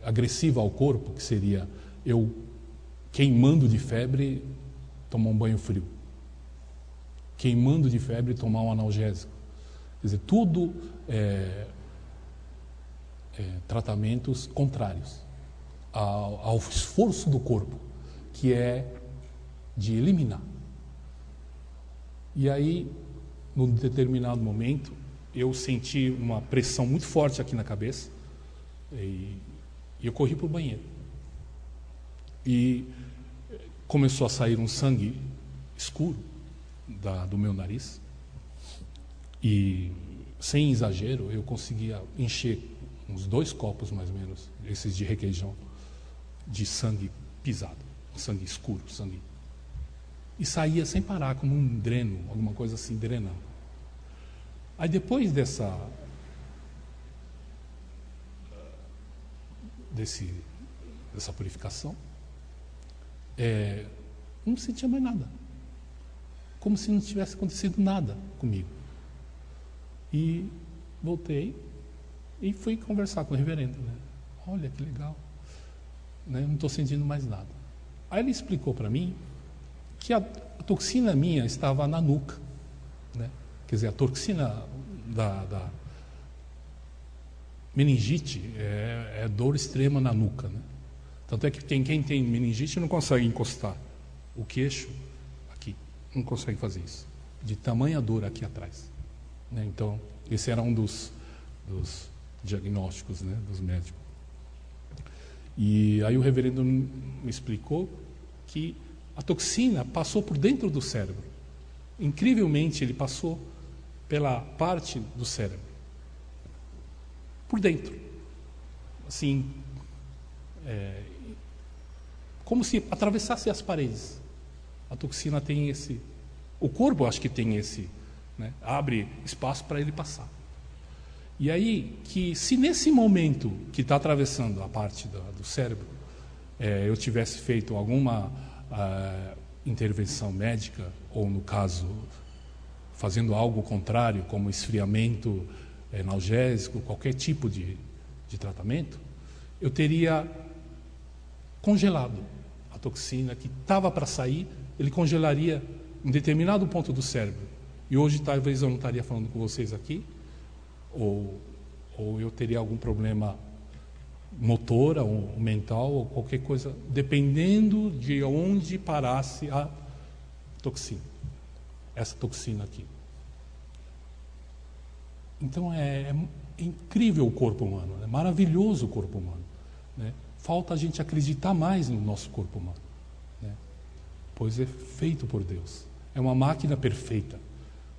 agressiva ao corpo, que seria eu queimando de febre, tomar um banho frio. Queimando de febre, tomar um analgésico. Quer dizer, tudo tratamentos contrários ao esforço do corpo, que é de eliminar. E aí, num determinado momento, eu senti uma pressão muito forte aqui na cabeça e eu corri para o banheiro. E começou a sair um sangue escuro do meu nariz. E, sem exagero, eu conseguia encher uns 2 copos, mais ou menos, esses de requeijão, de sangue pisado, sangue escuro, sangue. E saía sem parar, como um dreno, alguma coisa assim, drenando. Aí depois dessa purificação, não sentia mais nada. Como se não tivesse acontecido nada comigo. E voltei e fui conversar com o reverendo. Né? Olha que legal. Né? Não estou sentindo mais nada. Aí ele explicou para mim que a toxina minha estava na nuca, né? Quer dizer, a toxina da meningite é dor extrema na nuca, né? Tanto é que quem tem meningite não consegue encostar o queixo aqui, não consegue fazer isso, de tamanha dor aqui atrás, né? Então, esse era um dos diagnósticos, né, dos médicos. E aí o reverendo me explicou que a toxina passou por dentro do cérebro. Incrivelmente, ele passou pela parte do cérebro. Por dentro. Assim, como se atravessasse as paredes. A toxina tem esse... O corpo, acho que tem esse... Né, abre espaço para ele passar. E aí, que se nesse momento que está atravessando a parte do cérebro, eu tivesse feito alguma... intervenção médica, ou no caso, fazendo algo contrário, como esfriamento analgésico, qualquer tipo de tratamento, eu teria congelado a toxina que estava para sair, ele congelaria em determinado ponto do cérebro. E hoje talvez eu não estaria falando com vocês aqui, ou eu teria algum problema motora, ou mental, ou qualquer coisa, dependendo de onde parasse a toxina, essa toxina aqui. Então é incrível o corpo humano, é maravilhoso o corpo humano, né? Falta a gente acreditar mais no nosso corpo humano, né? Pois é feito por Deus, é uma máquina perfeita,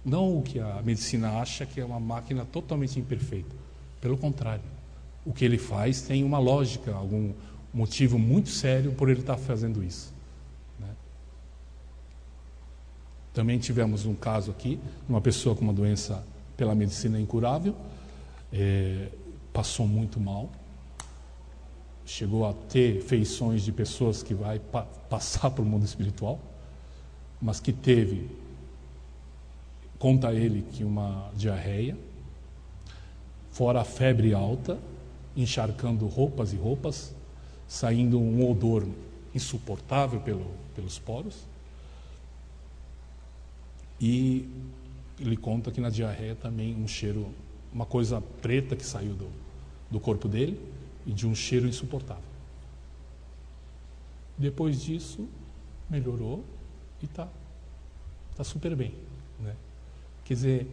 não o que a medicina acha que é uma máquina totalmente imperfeita, pelo contrário. O que ele faz tem uma lógica, algum motivo muito sério por ele estar fazendo isso, né? Também tivemos um caso aqui, uma pessoa com uma doença pela medicina incurável, passou muito mal, chegou a ter feições de pessoas que vai passar para o mundo espiritual, mas que teve, conta ele, que uma diarreia, fora a febre alta, encharcando roupas e roupas, saindo um odor insuportável pelos poros. E ele conta que na diarreia também um cheiro, uma coisa preta que saiu do corpo dele e de um cheiro insuportável. Depois disso, melhorou e está super bem, né? Quer dizer,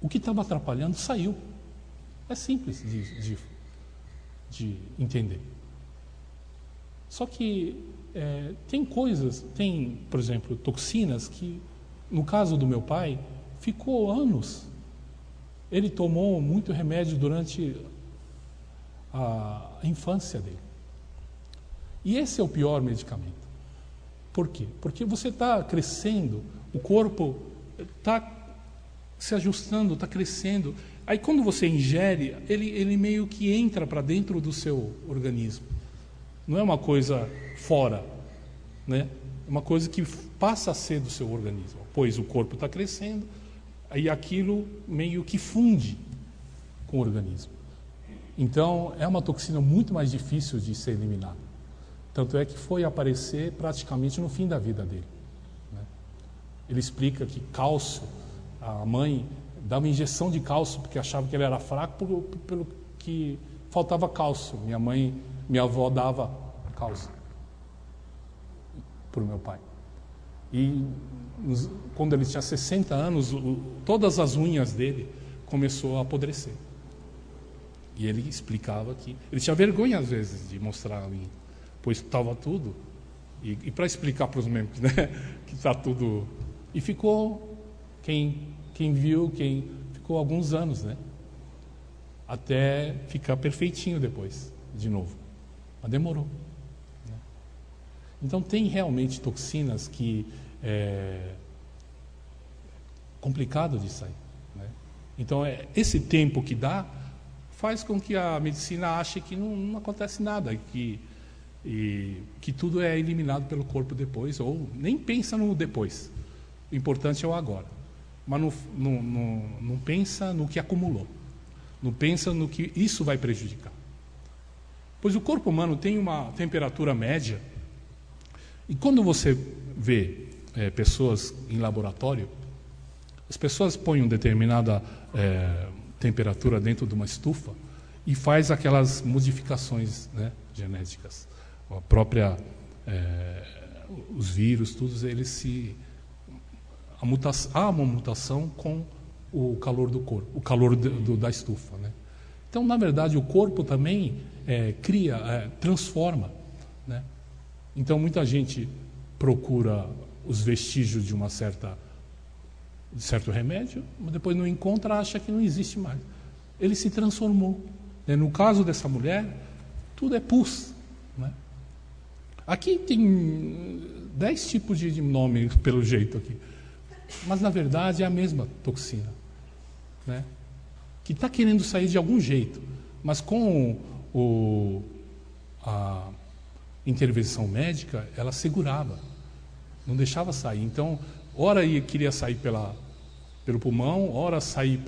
o que estava atrapalhando saiu. É simples de entender. Só que tem coisas, por exemplo, toxinas que, no caso do meu pai, ficou anos. Ele tomou muito remédio durante a infância dele. E esse é o pior medicamento. Por quê? Porque você está crescendo, o corpo está se ajustando, está crescendo. Aí quando você ingere, ele meio que entra para dentro do seu organismo. Não é uma coisa fora, né? É uma coisa que passa a ser do seu organismo. Pois o corpo está crescendo, aí aquilo meio que funde com o organismo. Então, é uma toxina muito mais difícil de ser eliminada. Tanto é que foi aparecer praticamente no fim da vida dele, né? Ele explica que cálcio, a mãe dava injeção de cálcio porque achava que ele era fraco pelo que faltava cálcio. Minha avó dava cálcio para o meu pai. E quando ele tinha 60 anos, todas as unhas dele começou a apodrecer. E ele explicava que ele tinha vergonha às vezes de mostrar a unha, pois estava tudo, e para explicar para os membros, né, que está tudo, e ficou, quem viu, ficou alguns anos, né, até ficar perfeitinho depois, de novo, mas demorou, né? Então tem realmente toxinas que é complicado de sair, né? Então esse tempo que dá faz com que a medicina ache que não acontece nada, que tudo é eliminado pelo corpo depois, ou nem pensa no depois. O importante é o agora. Mas não pensa no que acumulou. Não pensa no que isso vai prejudicar. Pois o corpo humano tem uma temperatura média, e quando você vê pessoas em laboratório, as pessoas põem uma determinada temperatura dentro de uma estufa e faz aquelas modificações, né, genéticas. A própria, os vírus, todos eles há uma mutação com o calor do corpo, o calor da estufa, né? Então, na verdade, o corpo também transforma, né? Então, muita gente procura os vestígios de de certo remédio, mas depois não encontra, acha que não existe mais. Ele se transformou, né? No caso dessa mulher, tudo é pus, né? Aqui tem 10 tipos de nome, pelo jeito aqui, mas na verdade é a mesma toxina, né, que está querendo sair de algum jeito, mas com a intervenção médica ela segurava, não deixava sair. Então, ora queria sair pelo pulmão, ora sair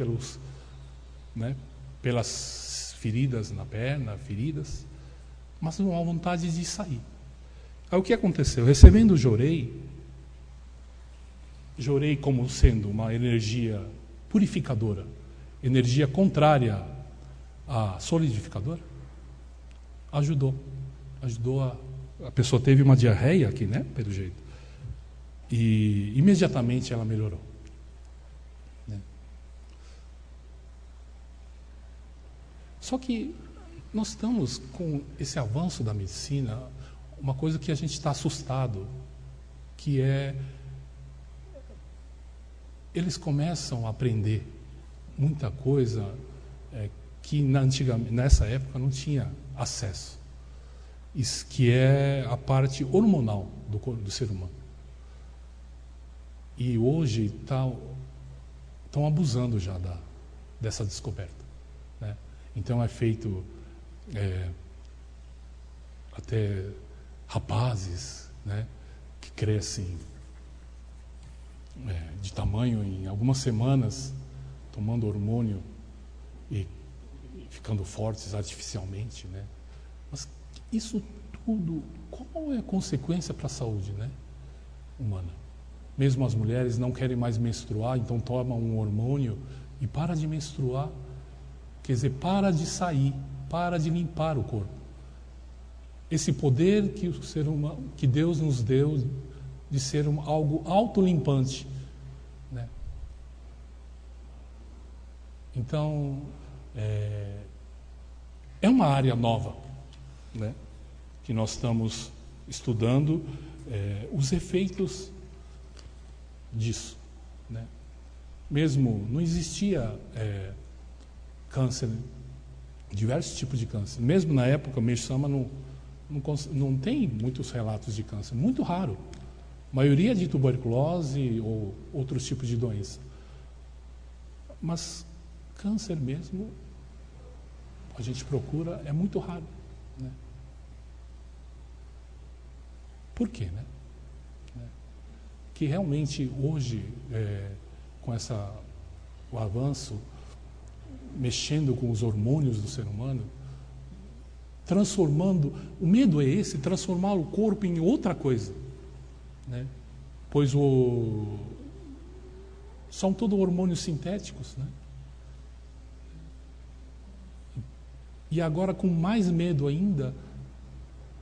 pelas feridas na perna, mas não há vontade de sair. Aí o que aconteceu? Recebendo o jorei como sendo uma energia purificadora, energia contrária à solidificadora, ajudou a pessoa teve uma diarreia aqui, né, pelo jeito, e imediatamente ela melhorou, né? Só que nós estamos com esse avanço da medicina, uma coisa que a gente está assustado, que eles começam a aprender muita coisa que nessa época não tinha acesso, isso, que é a parte hormonal do ser humano. E hoje estão abusando já dessa descoberta, né? Então é feito até rapazes, né, que crescem de tamanho em algumas semanas, tomando hormônio e ficando fortes artificialmente, né? Mas isso tudo, qual é a consequência para a saúde, né, humana? Mesmo as mulheres não querem mais menstruar, então tomam um hormônio e para de menstruar, quer dizer, para de sair, para de limpar o corpo. Esse poder que o ser humano, que Deus nos deu de ser algo autolimpante, né? Então, é uma área nova, né, que nós estamos estudando os efeitos disso, né? Mesmo não existia câncer, diversos tipos de câncer. Mesmo na época, Meishu Sama não tem muitos relatos de câncer, muito raro. A maioria de tuberculose ou outros tipos de doença. Mas câncer mesmo, a gente procura, é muito raro, né? Por quê, né? Que realmente hoje, com o avanço, mexendo com os hormônios do ser humano, transformando, o medo é esse, transformar o corpo em outra coisa, né? Pois são todos hormônios sintéticos, né? E agora, com mais medo ainda,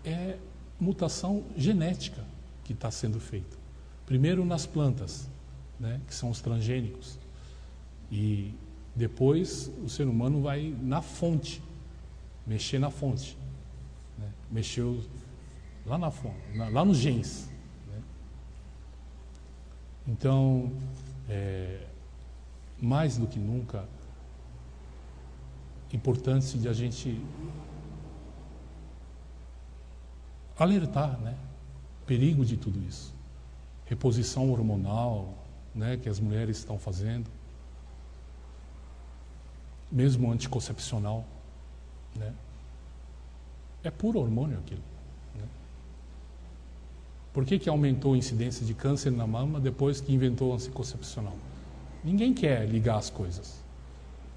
é mutação genética que está sendo feita. Primeiro nas plantas, né, que são os transgênicos. E depois o ser humano vai na fonte, mexer na fonte, né? Mexeu lá na fonte, lá nos genes, né? Então, mais do que nunca, importante de a gente alertar, né? Perigo de tudo isso. Reposição hormonal, né, que as mulheres estão fazendo, mesmo anticoncepcional, né? É puro hormônio aquilo, né? Por que aumentou a incidência de câncer na mama depois que inventou o anticoncepcional? Ninguém quer ligar as coisas,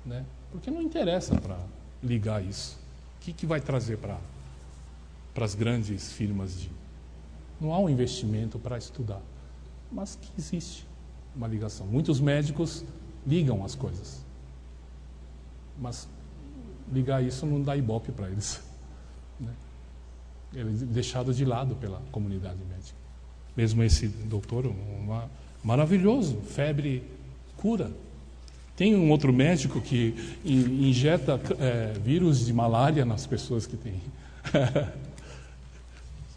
né? Porque não interessa para ligar isso. O que vai trazer para as grandes firmas de... Não há um investimento para estudar, mas que existe uma ligação. Muitos médicos ligam as coisas, mas ligar isso não dá ibope para eles, né? Ele é deixado de lado pela comunidade médica. Mesmo esse doutor, maravilhoso, febre cura. Tem um outro médico que injeta vírus de malária nas pessoas que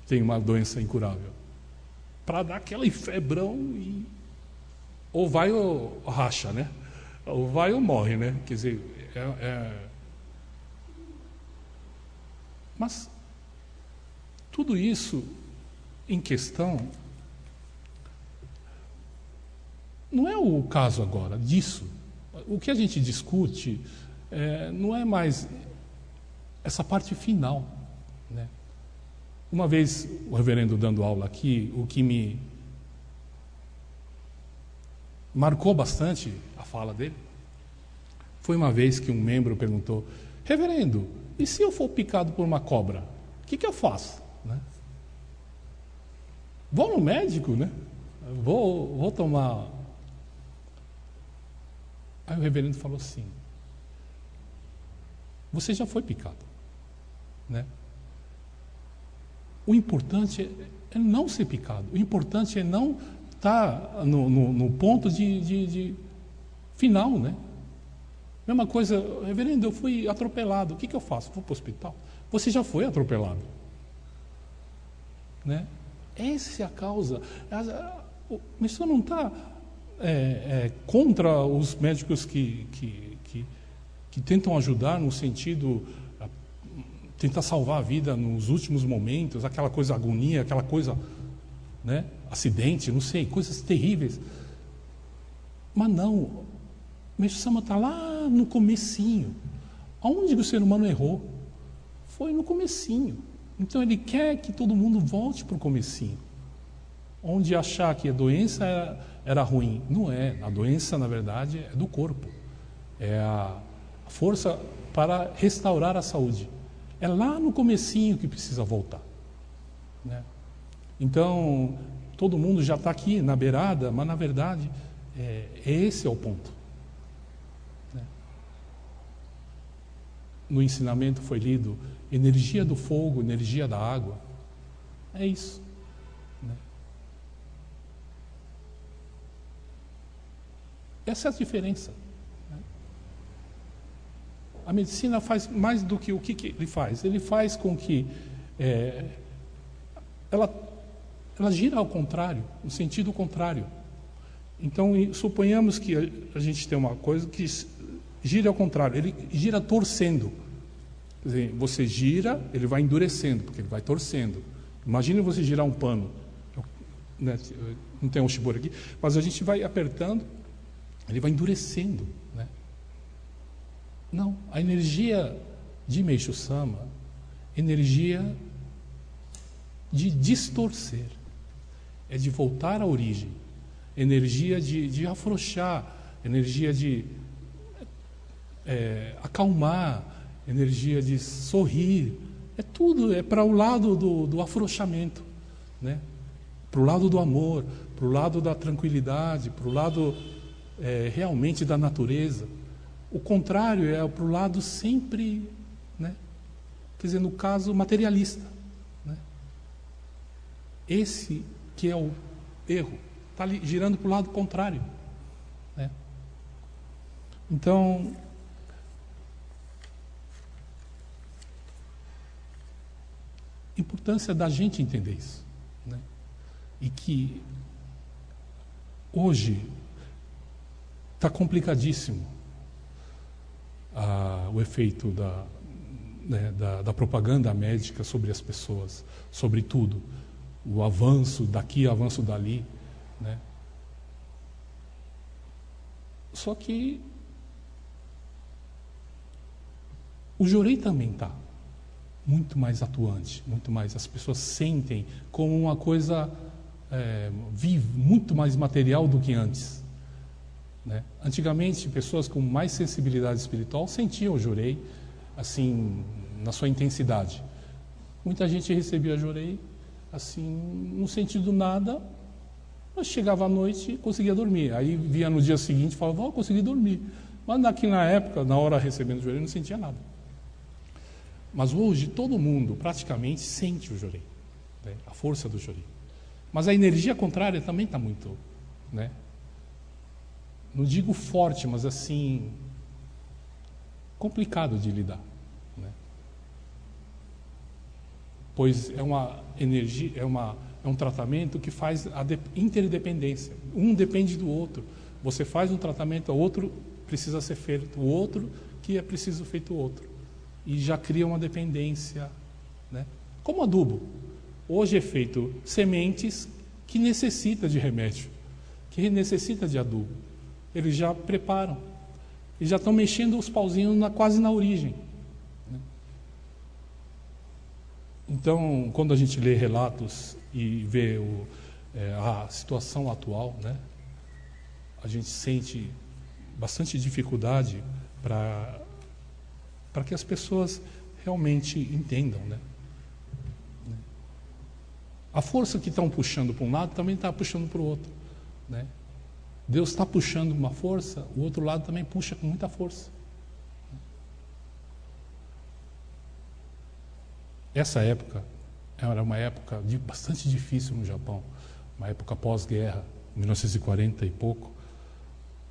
tem uma doença incurável, para dar aquela febrão e ou vai ou racha, né? Ou vai ou morre, né? Quer dizer, mas tudo isso em questão não é o caso agora disso. O que a gente discute não é mais essa parte final, né? Uma vez o reverendo dando aula aqui, o que me marcou bastante a fala dele foi uma vez que um membro perguntou: reverendo, e se eu for picado por uma cobra, o que eu faço, né? Vou no médico, né? Vou tomar... Aí o reverendo falou assim: você já foi picado, né? O importante é não ser picado. O importante é não estar no ponto de final, né? Mesma coisa, reverendo, eu fui atropelado. O que eu faço? Vou para o hospital? Você já foi atropelado, né? Essa é a causa. O senhor não está contra os médicos que tentam ajudar no sentido tentar salvar a vida nos últimos momentos, aquela coisa agonia, aquela coisa, né, acidente, não sei, coisas terríveis. Mas não, Meishu Sama está lá no comecinho. Aonde o ser humano errou? Foi no comecinho. Então ele quer que todo mundo volte para o comecinho. Onde achar que a doença era ruim. Não é. A doença, na verdade, é do corpo. É a força para restaurar a saúde. É lá no comecinho que precisa voltar, né? Então, todo mundo já está aqui na beirada, mas na verdade, esse é o ponto, né? No ensinamento foi lido energia do fogo, energia da água. É isso, né? Essa é a diferença. A medicina faz mais do que o que ele faz. Ele faz com que ela gira ao contrário, no sentido contrário. Então, suponhamos que a gente tem uma coisa que gira ao contrário, ele gira torcendo. Quer dizer, você gira, ele vai endurecendo, porque ele vai torcendo. Imagine você girar um pano, né? Não tem um shibori aqui, mas a gente vai apertando, ele vai endurecendo, né? Não, a energia de Meishu-sama, energia de distorcer, é de voltar à origem, energia de afrouxar, energia de acalmar, energia de sorrir, é tudo, é para o lado do afrouxamento, né? Para o lado do amor, para o lado da tranquilidade, para o lado realmente da natureza. O contrário é para o lado sempre, né? Quer dizer, no caso, materialista, né? Esse que é o erro, está girando para o lado contrário, né? Então, importância da gente entender isso, né? E que hoje está complicadíssimo o efeito da propaganda médica sobre as pessoas, sobre tudo, o avanço daqui, avanço dali, né? Só que o Jorei também está muito mais atuante, muito mais, as pessoas sentem como uma coisa viva, muito mais material do que antes, né? Antigamente, pessoas com mais sensibilidade espiritual sentiam o Jorei assim, na sua intensidade. Muita gente recebia Jorei assim, no sentido nada, mas chegava à noite e conseguia dormir. Aí via no dia seguinte e falava, consegui dormir. Mas aqui na época, na hora recebendo o Jorei, não sentia nada. Mas hoje todo mundo praticamente sente o Jorei, né? A força do Jorei. Mas a energia contrária também está muito, né? Não digo forte, mas assim, complicado de lidar, né? Pois é uma energia, é um tratamento que faz a interdependência. Um depende do outro. Você faz um tratamento, o outro precisa ser feito, o outro que é preciso feito o outro. E já cria uma dependência, né? Como adubo. Hoje é feito sementes que necessita de remédio, que necessita de adubo. Eles já preparam. Eles já estão mexendo os pauzinhos quase na origem, né? Então, quando a gente lê relatos e vê a situação atual, né, a gente sente bastante dificuldade para que as pessoas realmente entendam, né? A força que estão puxando para um lado também está puxando para o outro, né? Deus está puxando uma força, o outro lado também puxa com muita força. Essa época era uma época bastante difícil no Japão, uma época pós-guerra, 1940 e pouco,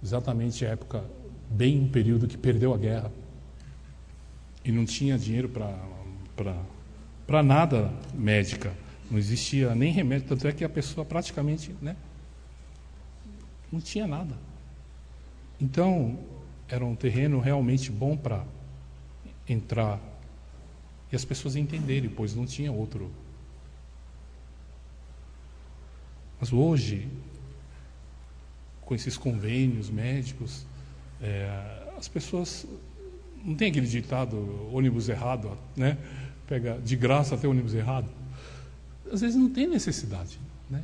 exatamente a época, bem um período que perdeu a guerra e não tinha dinheiro para nada médica, não existia nem remédio, tanto é que a pessoa praticamente, né, não tinha nada. Então, era um terreno realmente bom para entrar e as pessoas entenderem, pois não tinha outro. Mas hoje, com esses convênios médicos, as pessoas não tem aquele ditado ônibus errado, né? Pega de graça até ônibus errado. Às vezes não tem necessidade, né?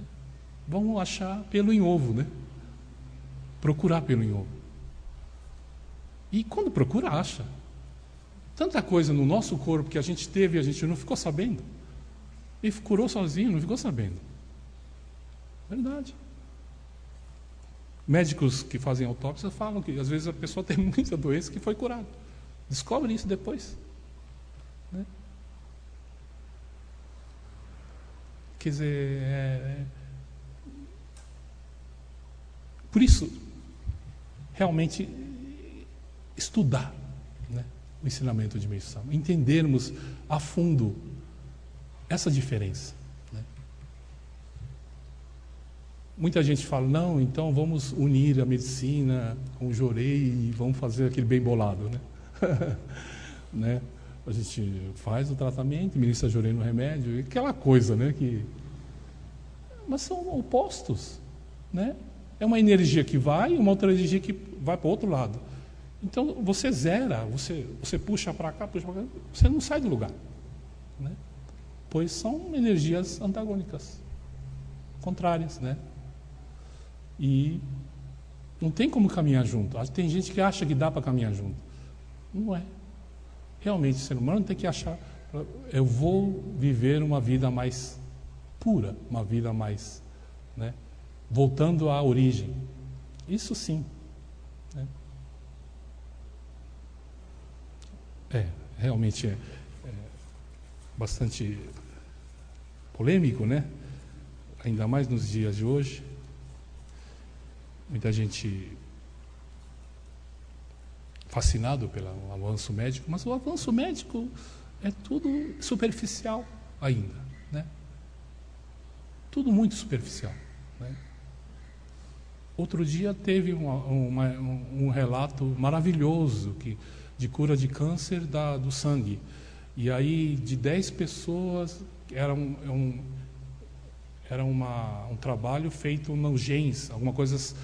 Vamos achar pelo em ovo, né? Procurar pelo em ovo. E quando procura, acha. Tanta coisa no nosso corpo que a gente teve e a gente não ficou sabendo. Ele curou sozinho, não ficou sabendo. Verdade. Médicos que fazem autópsia falam que às vezes a pessoa tem muita doença que foi curada. Descobre isso depois, né? Quer dizer, por isso, realmente, estudar, né, o ensinamento de Meishu-sama, entendermos a fundo essa diferença, né? muita gente fala, não, então vamos unir a medicina com o jorei e vamos fazer aquele bem bolado, né? Né? A gente faz o tratamento, ministra jorei no remédio, e aquela coisa, né? Mas são opostos, né? É uma energia que vai e uma outra energia que vai para o outro lado. Então, você zera, você puxa para cá, puxa para cá, você não sai do lugar, né? Pois são energias antagônicas, contrárias, né? E não tem como caminhar junto. Tem gente que acha que dá para caminhar junto. Não é. Realmente, o ser humano tem que achar, eu vou viver uma vida mais pura, uma vida mais, né, voltando à origem. Isso sim. Né? Realmente é bastante polêmico, né? Ainda mais nos dias de hoje. Muita gente fascinado pelo avanço médico, mas o avanço médico é tudo superficial ainda, né? Tudo muito superficial, né? Outro dia teve um relato maravilhoso de cura de câncer do sangue. E aí, de 10 pessoas, era um trabalho feito nos genes, alguma coisa,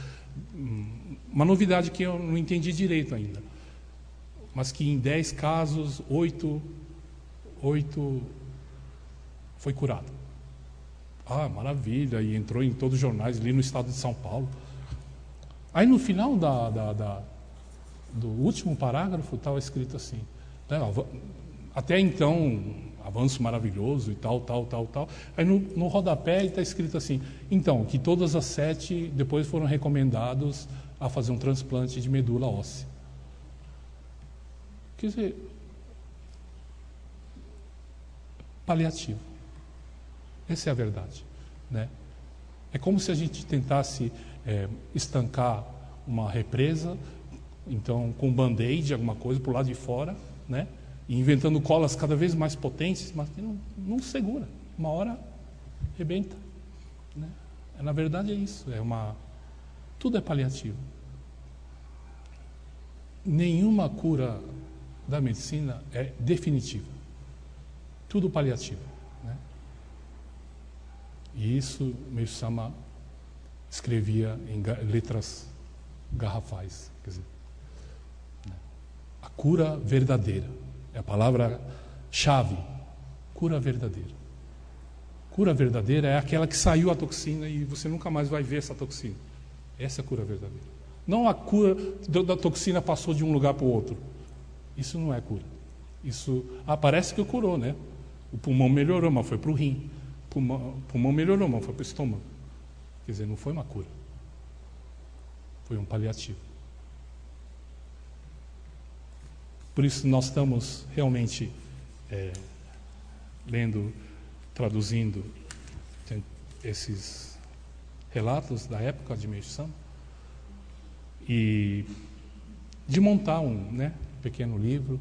uma novidade que eu não entendi direito ainda. Mas que em 10 casos, 8 foi curado. Ah, maravilha, e entrou em todos os jornais, ali no estado de São Paulo. Aí no final do último parágrafo estava escrito assim, né, até então, avanço maravilhoso e tal. Aí no rodapé está escrito assim, então, que todas as 7 depois foram recomendados a fazer um transplante de medula óssea. Quer dizer, paliativo. Essa é a verdade, né? É como se a gente tentasse estancar uma represa, então com band-aid, alguma coisa por lado de fora, né? E inventando colas cada vez mais potentes, mas que não segura. Uma hora rebenta, né? Na verdade é isso, tudo é paliativo. Nenhuma cura da medicina é definitiva. Tudo paliativo, né? E isso Meishu-sama escrevia em letras garrafais, quer dizer, né? A cura verdadeira é a palavra-chave. Cura verdadeira. Cura verdadeira é aquela que saiu a toxina e você nunca mais vai ver essa toxina. Essa é a cura verdadeira. Não a cura da toxina passou de um lugar para o outro. Isso não é cura. Isso parece que curou, né? O pulmão melhorou, mas foi para o rim. O pulmão melhorou, mas foi para o estômago. Quer dizer, não foi uma cura. Foi um paliativo. Por isso nós estamos realmente lendo, traduzindo esses relatos da época de Meishu-sama e de montar um pequeno livro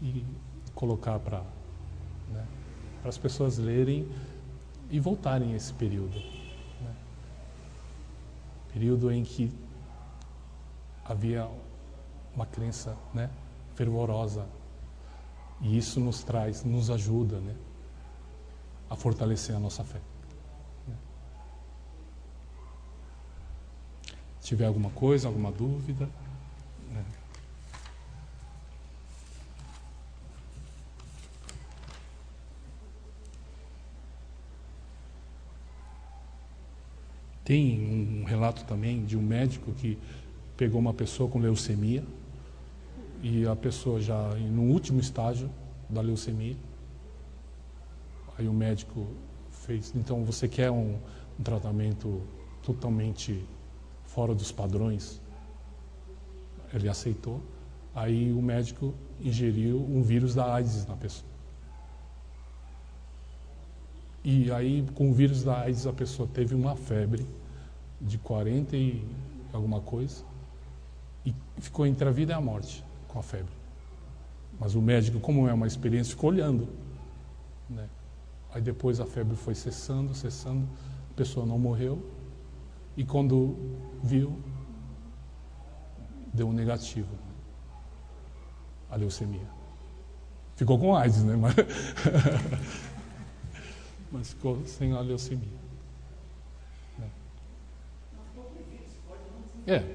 e colocar para as pessoas lerem e voltarem a esse período. Né? Período em que havia uma crença, né, fervorosa, e isso nos ajuda, né, a fortalecer a nossa fé. Né? Se tiver alguma coisa, alguma dúvida, né? Tem um relato também de um médico que pegou uma pessoa com leucemia e a pessoa já no último estágio da leucemia. Aí o médico fez, então você quer um tratamento totalmente fora dos padrões? Ele aceitou. Aí o médico ingeriu um vírus da AIDS na pessoa. E aí, com o vírus da AIDS, a pessoa teve uma febre de 40 e alguma coisa e ficou entre a vida e a morte com a febre. Mas o médico, como é uma experiência, ficou olhando, né? Aí depois a febre foi cessando, a pessoa não morreu E quando viu, deu um negativo, a leucemia. Ficou com AIDS, né? Mas ficou sem a leucemia.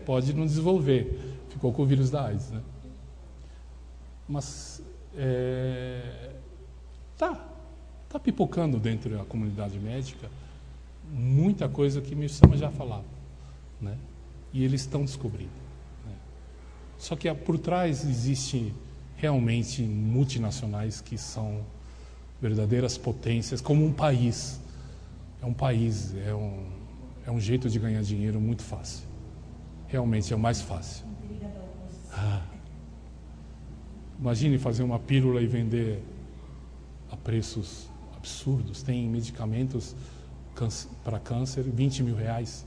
Pode não desenvolver. Ficou com o vírus da AIDS, né? Mas tá pipocando dentro da comunidade médica muita coisa que Meishu Sama já falava, né? E eles estão descobrindo, né? Só que por trás existe realmente multinacionais que são verdadeiras potências, como um país. É um país, é um jeito de ganhar dinheiro muito fácil. Realmente é o mais fácil. Imagine fazer uma pílula e vender a preços absurdos. Tem medicamentos para câncer, 20 mil reais.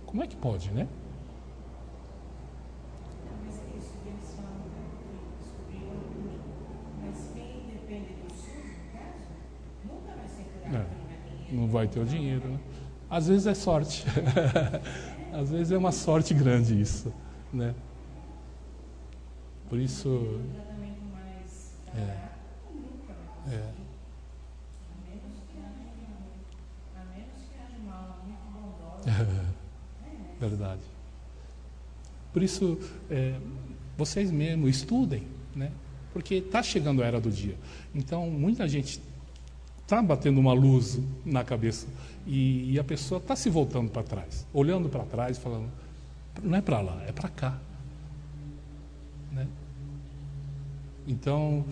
Como é que pode, né? Mas é isso que eles falam, né? Que descobriram tudo. Mas quem depende do SUS, no caso, nunca vai ser curado pelo dinheiro. Não vai ter o dinheiro, né? Às vezes é sorte. Às vezes é uma sorte grande isso, né? Por isso... Um tratamento mais barato, nunca vai conseguir. A menos que haja uma aula muito bondosa. Verdade. Por isso, vocês mesmos estudem, né? Porque está chegando a era do dia. Então, muita gente está batendo uma luz na cabeça e a pessoa está se voltando para trás, olhando para trás, falando, não é para lá, é para cá, né? Então,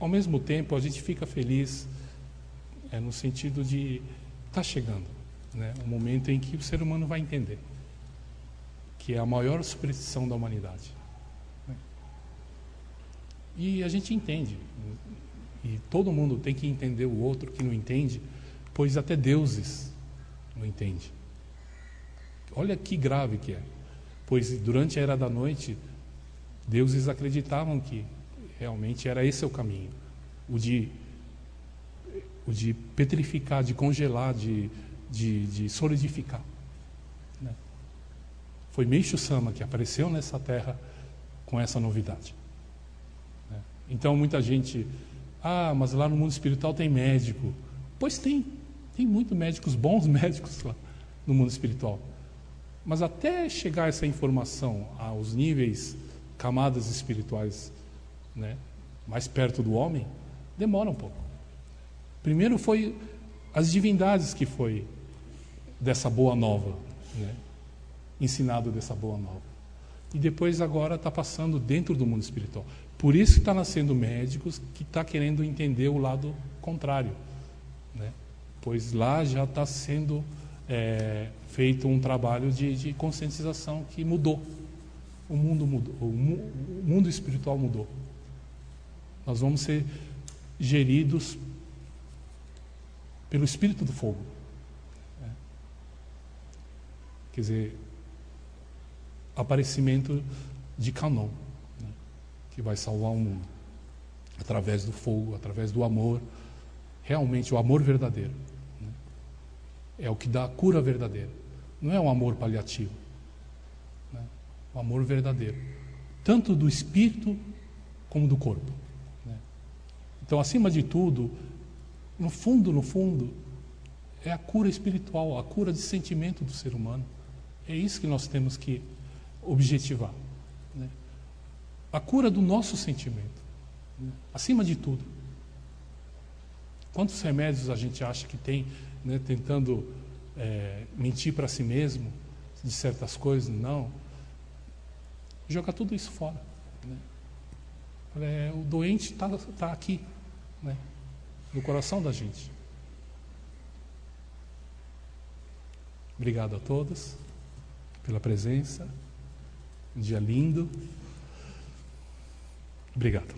ao mesmo tempo, a gente fica feliz no sentido de está chegando, né? Um momento em que o ser humano vai entender que é a maior superstição da humanidade, né? E a gente entende, e todo mundo tem que entender o outro que não entende, pois até deuses não entendem. Olha que grave que é, pois durante a Era da Noite deuses acreditavam que realmente era esse o caminho, o de petrificar, de congelar, de solidificar, né? Foi Meishu Sama que apareceu nessa terra com essa novidade, né? Então muita gente, mas lá no mundo espiritual tem médico. Pois tem muitos médicos, bons médicos lá no mundo espiritual. Mas até chegar essa informação aos níveis, camadas espirituais, né, mais perto do homem, demora um pouco. Primeiro foi as divindades que foi dessa boa nova, né, ensinado dessa boa nova. E depois agora está passando dentro do mundo espiritual. Por isso que está nascendo médicos que está querendo entender o lado contrário, né? Pois lá já está sendo feito um trabalho de conscientização que mudou. O mundo mudou, o mundo espiritual mudou. Nós vamos ser geridos pelo Espírito do Fogo, né? Quer dizer, aparecimento de Kanon, né, que vai salvar o mundo através do fogo, através do amor, realmente o amor verdadeiro, né, é o que dá a cura verdadeira, não é um amor paliativo, né, o amor verdadeiro, tanto do espírito como do corpo, né. Então, acima de tudo, no fundo, é a cura espiritual, a cura de sentimento do ser humano. É isso que nós temos que objetivar, né? A cura do nosso sentimento, né? Acima de tudo. Quantos remédios a gente acha que tem, né, tentando mentir para si mesmo de certas coisas? Não. Joga tudo isso fora, né? O doente está aqui, né, no coração da gente. Obrigado a todos pela presença. Um dia lindo. Obrigado.